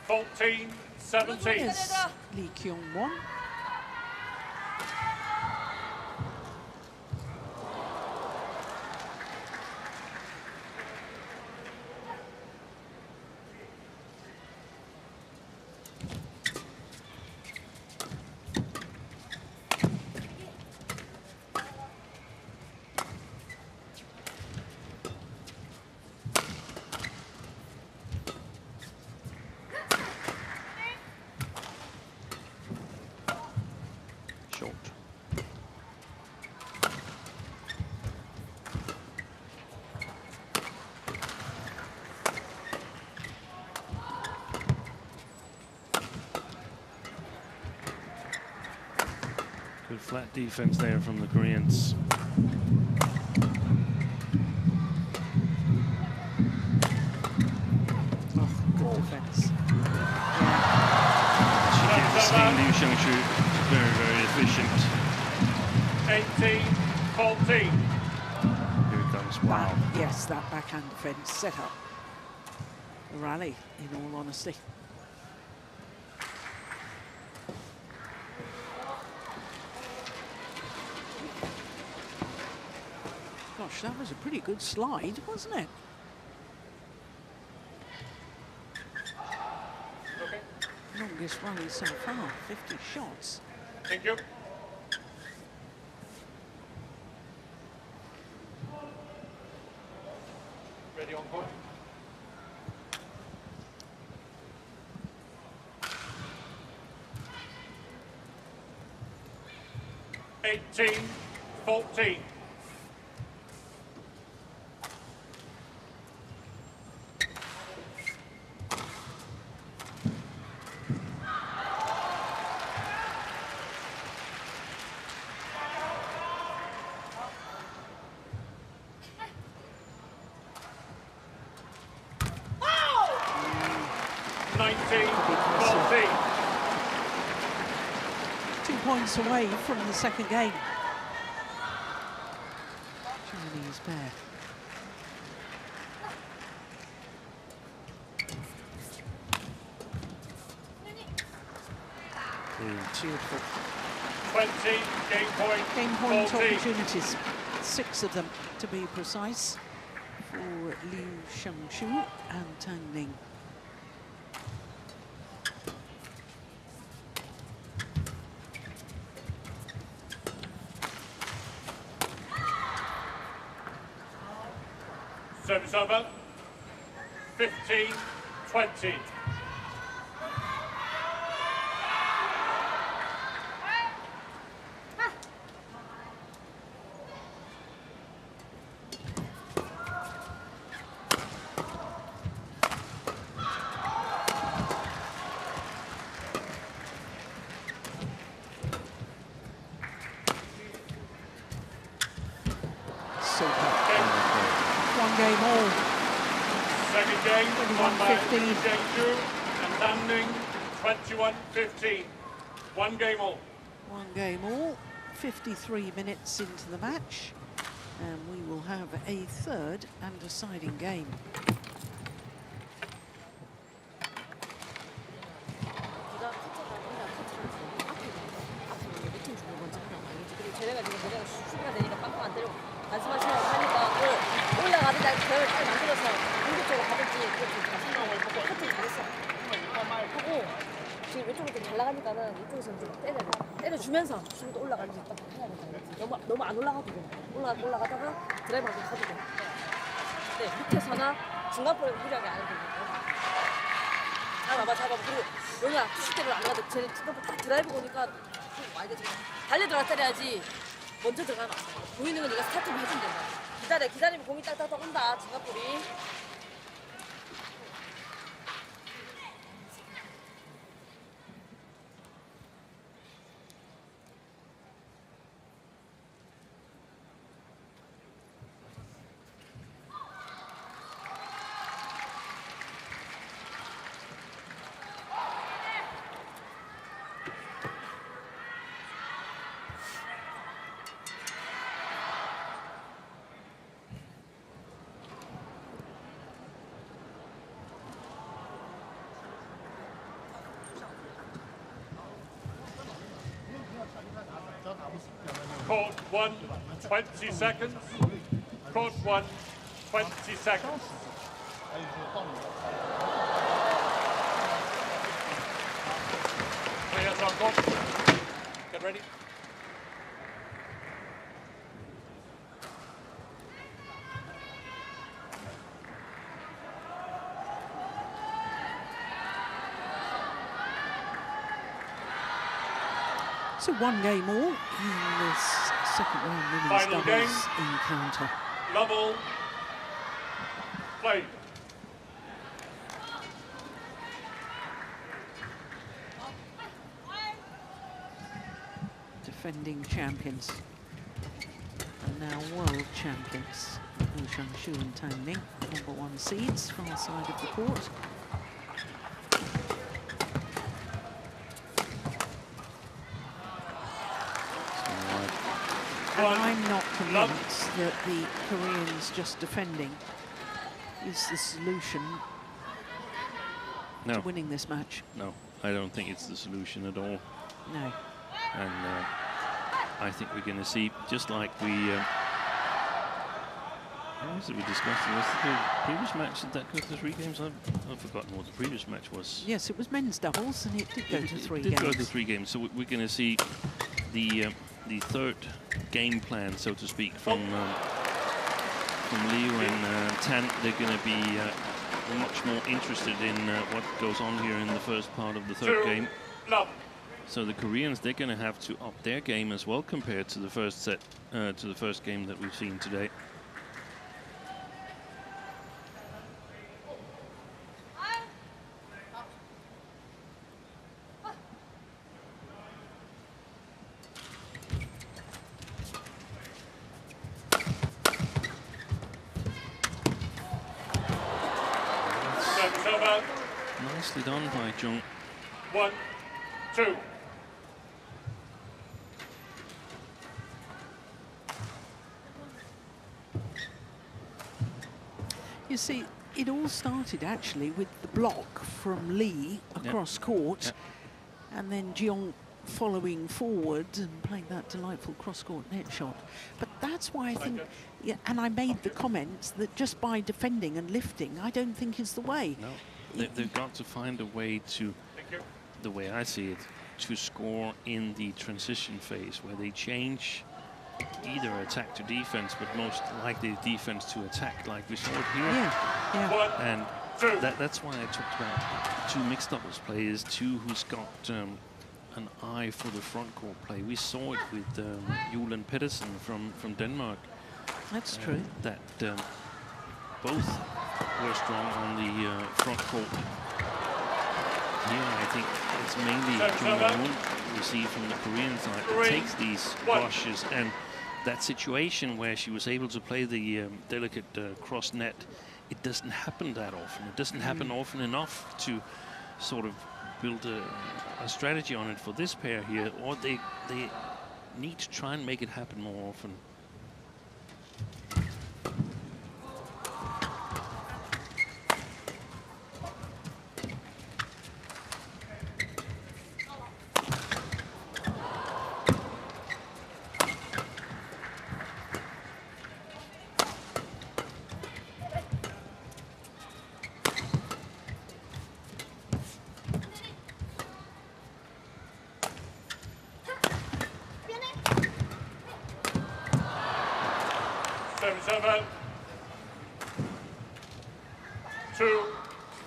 14-17. Yes, Lee Kyung-won. Short. Good flat defense there from the Koreans. Oh, good defense. She gives Liu Xiangshu very, very efficient. 18-14. Here it comes. Wow. Yes, that backhand defense set up the rally, in all honesty. Gosh, that was a pretty good slide, wasn't it? Okay. Longest rally so far, 50 shots. Thank you. Ready on court. Eighteen, 14. Points away from the second game. Chinese pair. Beautiful. 20, game point. Game point 14. opportunities. 6 of them, to be precise, for Liu Xiangshu and Tang Ning. Service over. 15-20. Game all. Second game, won by 21-15. Jeong and Tan Ning, 21-15. One game all. One game all. 53 minutes into the match, and we will have a third and deciding game. 지금 왼쪽으로 좀 잘 나가니까는 이쪽에서 좀 때려주면서 지금도 올라가면서 딱 해야 된다. 너무 안 올라가도 돼. 올라가다가 드라이브하고 가도 돼. 네, 밑에서나 중간볼에 무리하게 안 해도 돼. 잡아. 그리고 용이야, 푸시대로 안 가도 쟤네 중간볼 딱 드라이브 오니까 와야 돼. 달려 들어가 때려야지. 먼저 들어가면 안 돼. 보이는 건 네가 스타트를 해주면 된다. 기다리면 공이 딱딱딱 온다, 중간볼이. Court 1, 20 seconds. Court 1, 20 seconds. 还有就是报名。 Players on court. Get ready. So one game all in this second round women's Final doubles encounter. Level. Play. Defending champions and now world champions. Wu Shangshu and Tang Ning, #1 seeds, far side of the court. And I'm not convinced that the Koreans just defending is the solution to winning this match. No, I don't think it's the solution at all. No. And I think we're going to see, just like we discussed in the previous match, did that go to 3 games? I've forgotten what the previous match was. Yes, it was men's doubles, and it did go to 3 games. It did go to 3 games, so we're going to see the third game plan, so to speak, from Liu and Tan. They're going to be much more interested in what goes on here in the first part of the third game. So the Koreans, they're going to have to up their game as well compared to the first set, to the first game that we've seen today. Nicely done by Jeong. 1, 2. You see, it all started actually with the block from Lee across court, and then Jeong following forward and playing that delightful cross-court net shot. But that's why I think, and I made the comments that just by defending and lifting, I don't think is the way. No, they've got to find a way to, the way I see it, to score in the transition phase where they change either attack to defense, but most likely defense to attack, like we saw it here. And that's why I talked about 2 mixed doubles players, 2 who's got an eye for the front court play. We saw it with Julen Pedersen from Denmark. That's true. That both were strong on the front court. Here, I think it's mainly Jeong we see from the Korean side that takes these rushes, and that situation where she was able to play the delicate cross net, it doesn't happen that often. It doesn't happen often enough to sort of build a strategy on it for this pair here, or they need to try and make it happen more often. Seven, 2,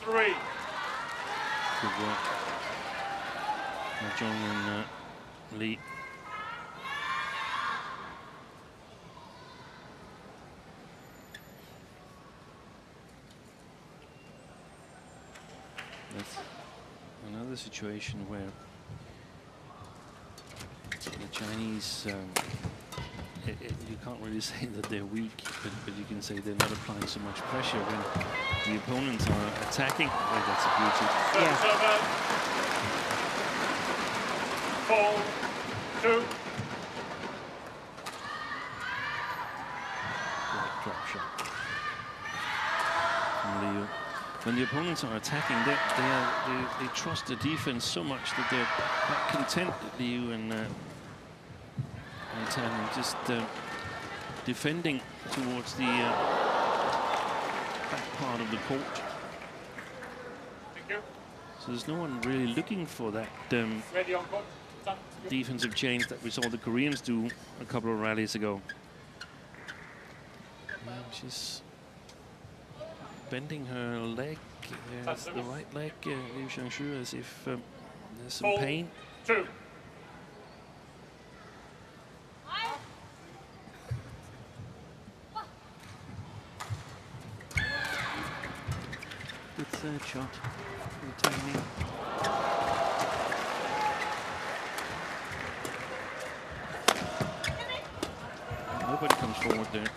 3. Good work. Jeong and Lee. That's another situation where the Chinese, you can't really say that they're weak, but you can say they're not applying so much pressure when the opponents are attacking. Oh, that's a beauty. 4, 2. Great drop shot from Liu. When the opponents are attacking, they trust the defense so much that they're quite content that Liu and Italian just defending towards the back part of the court. Thank you. So there's no one really looking for that Ready on court. Done. defensive change that we saw the Koreans do a couple of rallies ago. She's bending her leg, the right leg, Liu Xiangshu, as if there's some pain. 2. Good third shot for Tony. Nobody comes forward there.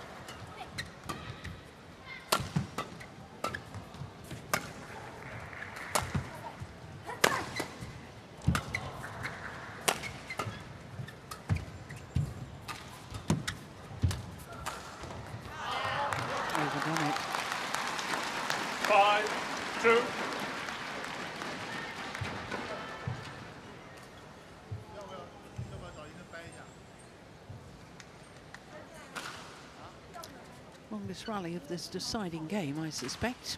Overdone it. 5-2. Longest rally of this deciding game, I suspect.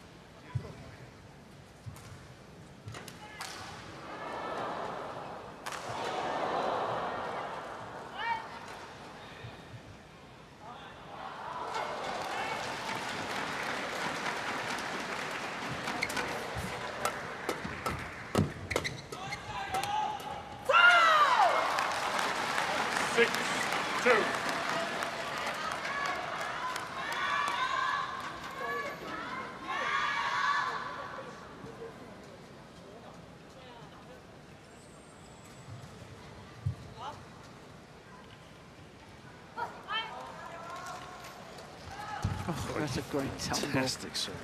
Oh, that's a great tumble. Fantastic serve.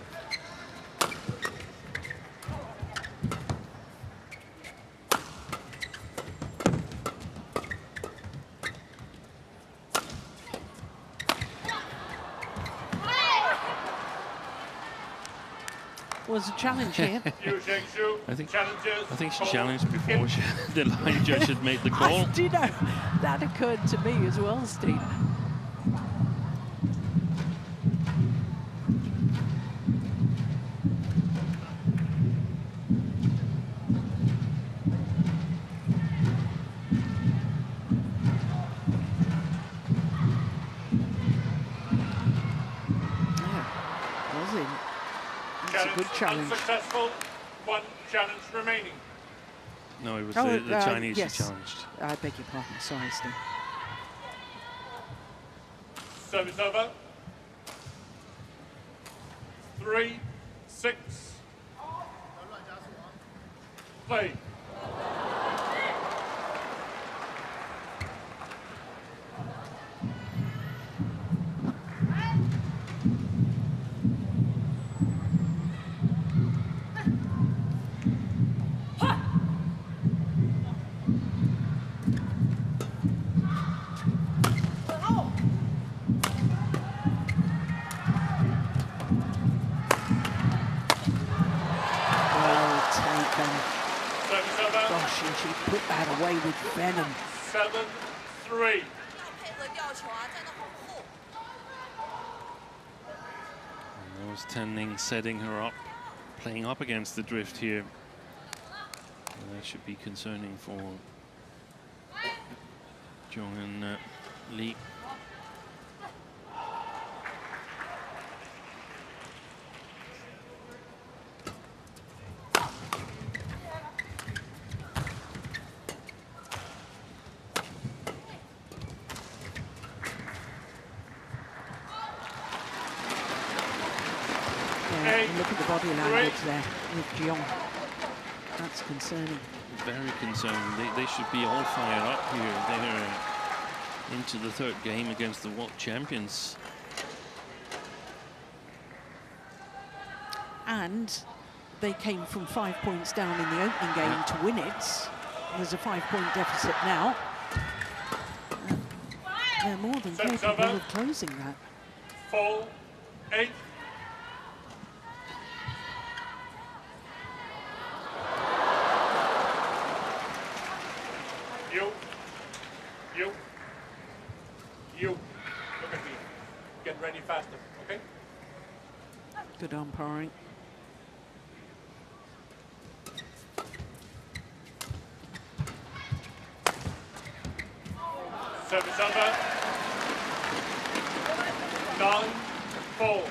Was a challenge here. I think she challenged before the line judge had made the call. Do you know, that occurred to me as well, Steve. Challenge. Unsuccessful. 1 challenge remaining. No, it was the Chinese yes. who challenged. I beg your pardon. Sorry, Steve. Service over. 3-6. Play. Gosh, and she put that away with venom. 7-3. And those Tenning setting her up, playing up against the drift here. And that should be concerning for Jeong and Lee. Look at the body language there with Jeong. That's concerning. Very concerning. They should be all fired up here. They're into the 3rd game against the world champions. And they came from 5 points down in the opening game to win it. There's a 5-point deficit now. They're more than capable of closing that. 4-8. and ready faster, okay? Good umpiring. Service over. 9-4.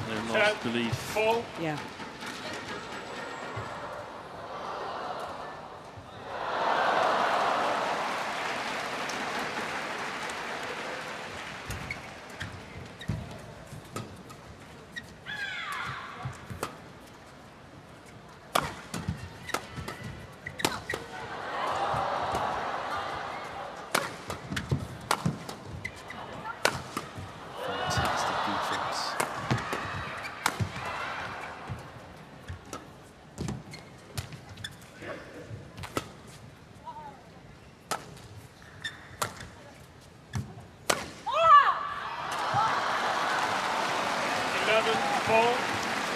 They lost belief. 4. Yeah. Fantastic defense.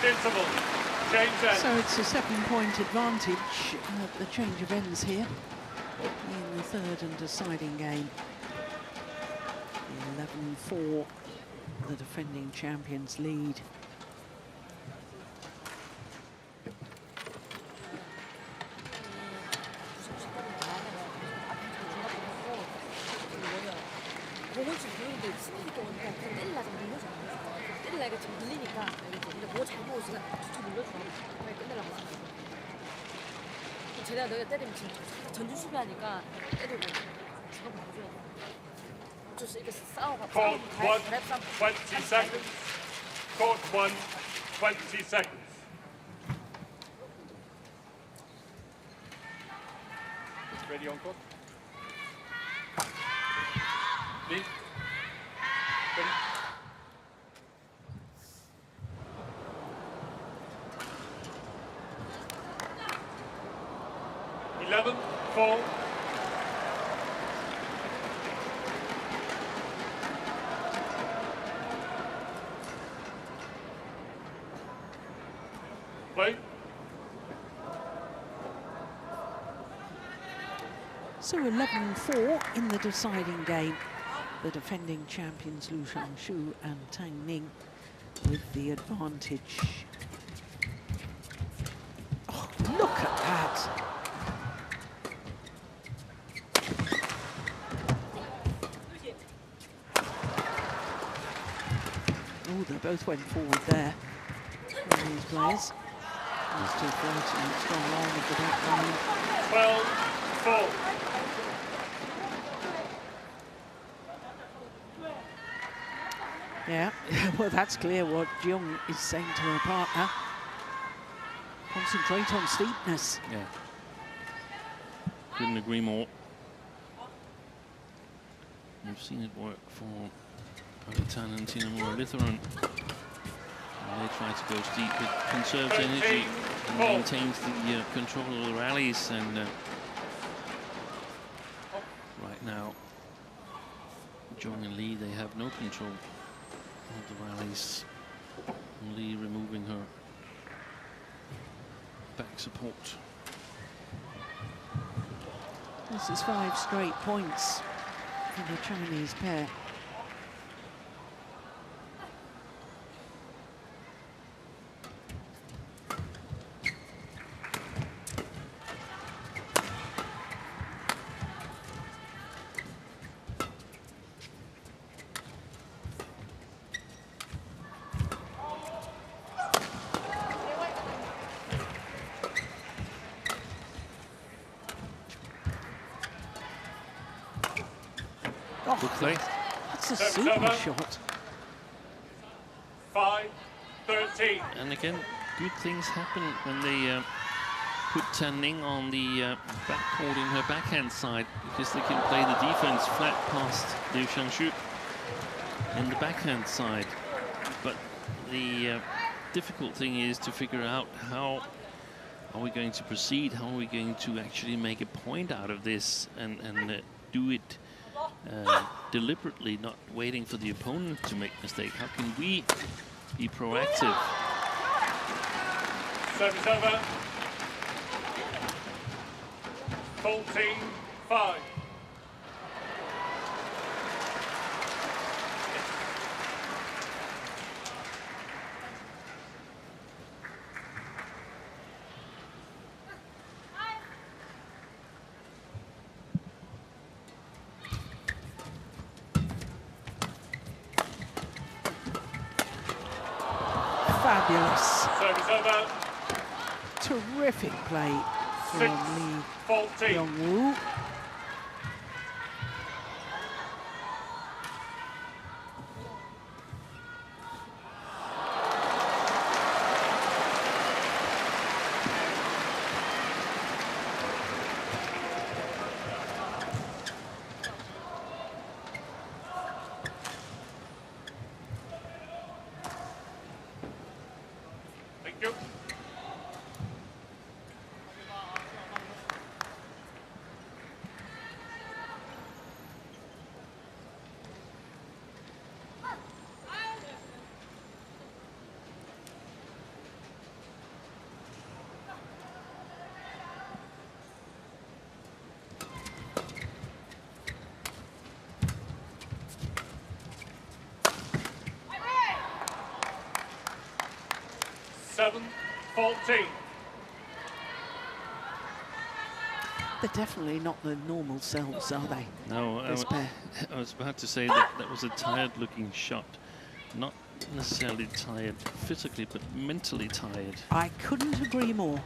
Interval. Change ends. So it's a 7-point advantage at the change of ends here in the third and deciding game. 11-4, the defending champions lead. 공을 지금 누르는데 스피드 오니까 그냥 때리려고 눌러줘. 때리려니까 지금 밀리니까 알겠지? 근데 뭐 잘못 오시면 추천 눌러주라고 빨리 끝내라고 생각해. 쟤네가 너희가 때리면 지금 전진 수비하니까 때리고 주가 바꿔줘야 돼. 어쩔 수 이렇게 싸워가. Court 1, 20 seconds. Court 1, 20 seconds. Ready on court? Lead. Ready? Eleven, 4. Play. So 11-4 in the deciding game. The defending champions Lu Shangshu and Tang Ning with the advantage. Oh, look at that! Oh, they both went forward there. These players. These two floating strong line of the back line. 12-4. Yeah, well, that's clear what Jeong is saying to her partner. Concentrate on steepness. Yeah. Couldn't agree more. You've seen it work for Palitan and Tinamura Lithuanian. They try to go steep. It conserves energy and maintains the control of the rallies. And right now, Jeong and Lee, they have no control of the rallies. Lee removing her back support. This is 5 straight points for the Chinese pair. Good play. That's a super shot. 5-13. And again, good things happen when they put Tan Ning on the backcourt in her backhand side, because they can play the defense flat past Liu Shangshu in the backhand side. But the difficult thing is to figure out how are we going to proceed, how are we going to actually make a point out of this and do it deliberately not waiting for the opponent to make mistake? How can we be proactive? Service over. 14-5. Fabulous. Service over. Terrific play from Lee 14. Jeong. Thank you. Seven, 14. They're definitely not the normal selves, are they? No, This pair. I was about to say that that was a tired-looking shot. Not necessarily tired physically, but mentally tired. I couldn't agree more.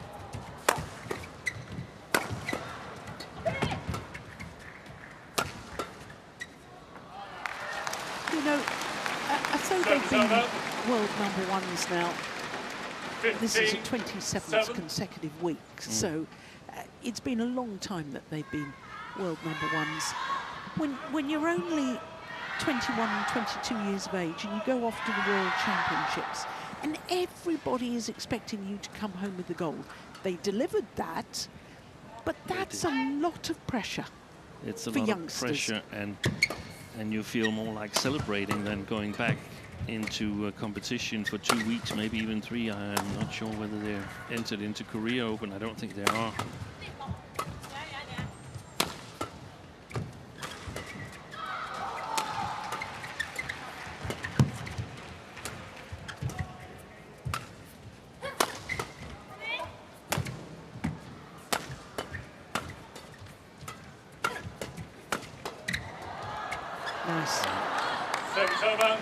You know, I think they've been world number ones now. This is a 27th consecutive week, so it's been a long time that they've been world number ones. When you're only 21 and 22 years of age and you go off to the World Championships and everybody is expecting you to come home with the gold, they delivered that, but that's a lot of pressure. It's a for lot youngsters. of pressure, and you feel more like celebrating than going back into a competition for 2 weeks, maybe even 3. I'm not sure whether they're entered into Korea Open. I don't think they are. Nice. Service over.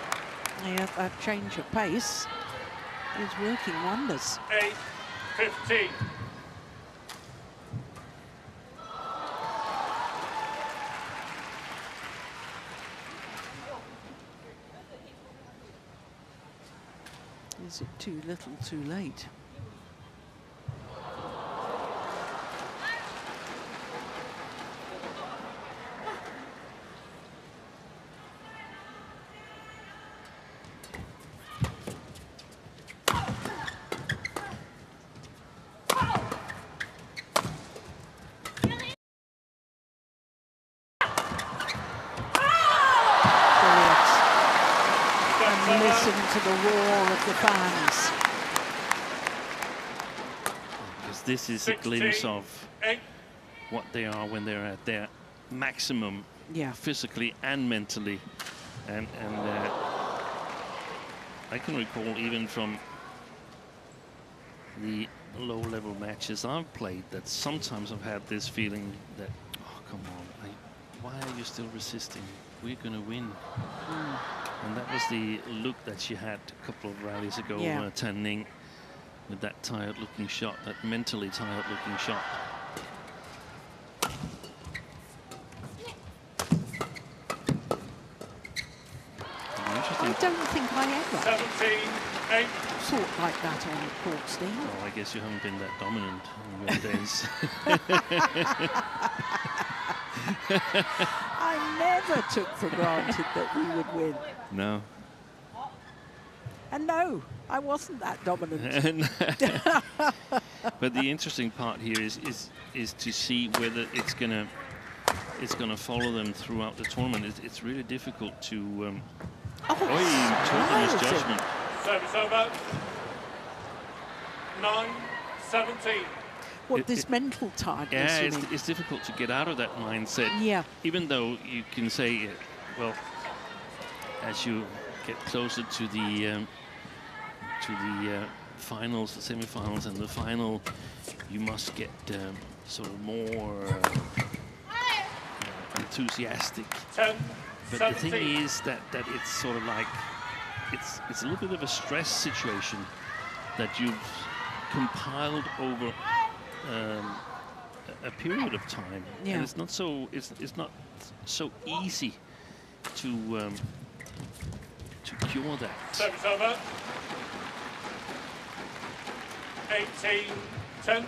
Yeah, that change of pace is working wonders. 8-15. Is it too little, too late? Listen to the roar of the fans. Because this is a glimpse of what they are when they're at their maximum, physically and mentally. And I can recall even from the low-level matches I've played that sometimes I've had this feeling that, oh, come on, why are you still resisting? We're going to win. And that was the look that she had a couple of rallies ago, Tan Ning, with that tired-looking shot, that mentally tired-looking shot. I don't think I ever 17-8. thought like that on the court, Steve. Well, I guess you haven't been that dominant in your days. I never took for granted that we would win. No. And no, I wasn't that dominant. But the interesting part here is to see whether it's it's going to follow them throughout the tournament. It's really difficult to. Oh, total misjudgment. Service over. 9-17. What, this mental tiredness? Yeah, you mean? it's difficult to get out of that mindset. Yeah. Even though you can say, well, as you get closer to the finals, the semi-finals, and the final, you must get sort of more enthusiastic. 10, But 17. the thing is that it's sort of like it's a little bit of a stress situation that you've compiled over a period of time, Yeah. and it's not so easy to cure that. Service over. 18-10.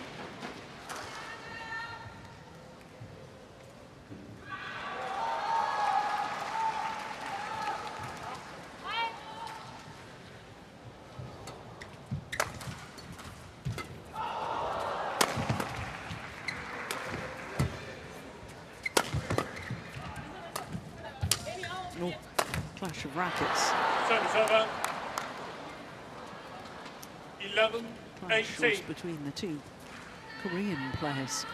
Oh, clash of rackets. Service over. Clash 11-18. between the two Korean players.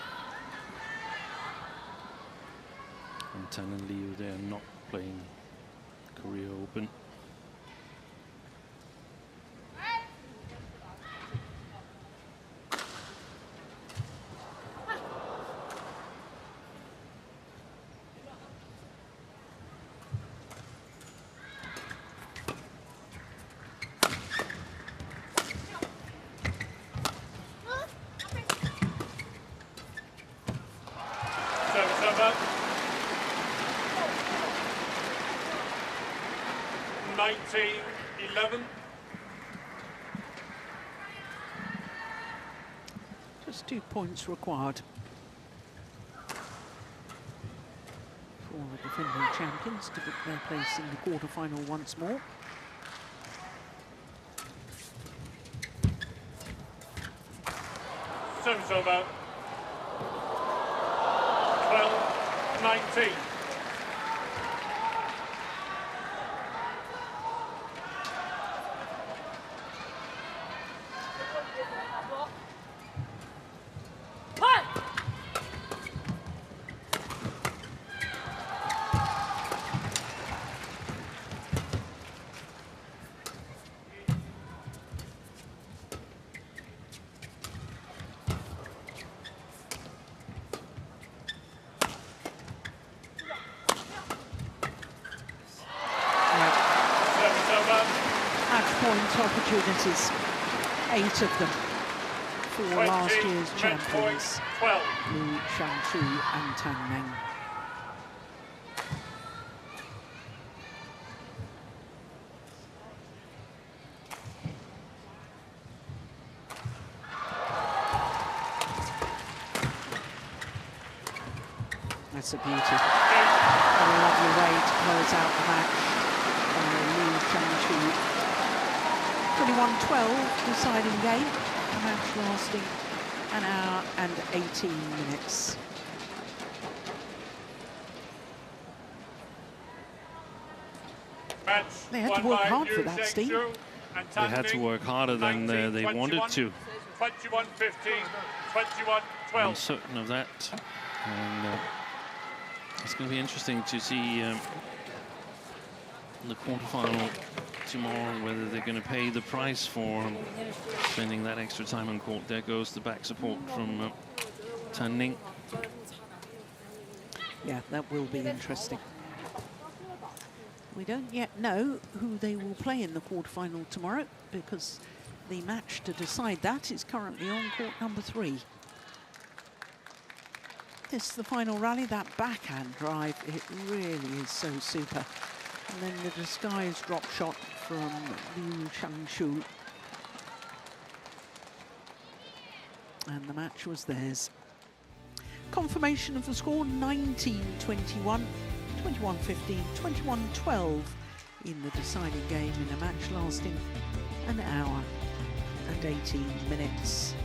And Tan and Liu, they're not playing Korea Open. Service over. 19-11. Just 2 points required for the defending champions to book their place in the quarter-final once more. Service over. 12-19. Point opportunities, 8 of them for last year's champions, 12. Liu Shangshu and Tan Meng. That's a beauty. A lovely way to close out the match by Liu Shangshu. 21-12 deciding game, a match lasting an hour and 18 minutes. Match They had to won work by hard for Liu that, Shangshu Steve. and They Tan had to Meng. work harder than they wanted to. 21-15, 21-12. I'm certain of that. And it's going to be interesting to see the quarterfinal tomorrow, whether they're going to pay the price for spending that extra time on court. There goes the back support from Tan Ning. Yeah, that will be interesting. We don't yet know who they will play in the quarterfinal tomorrow, because the match to decide that is currently on court number 3. This is the final rally. That backhand drive, it really is so super. And then the disguised drop shot from Liu Shangshu. And the match was theirs. Confirmation of the score, 19-21, 21-15, 21-12 in the deciding game in a match lasting an hour and 18 minutes.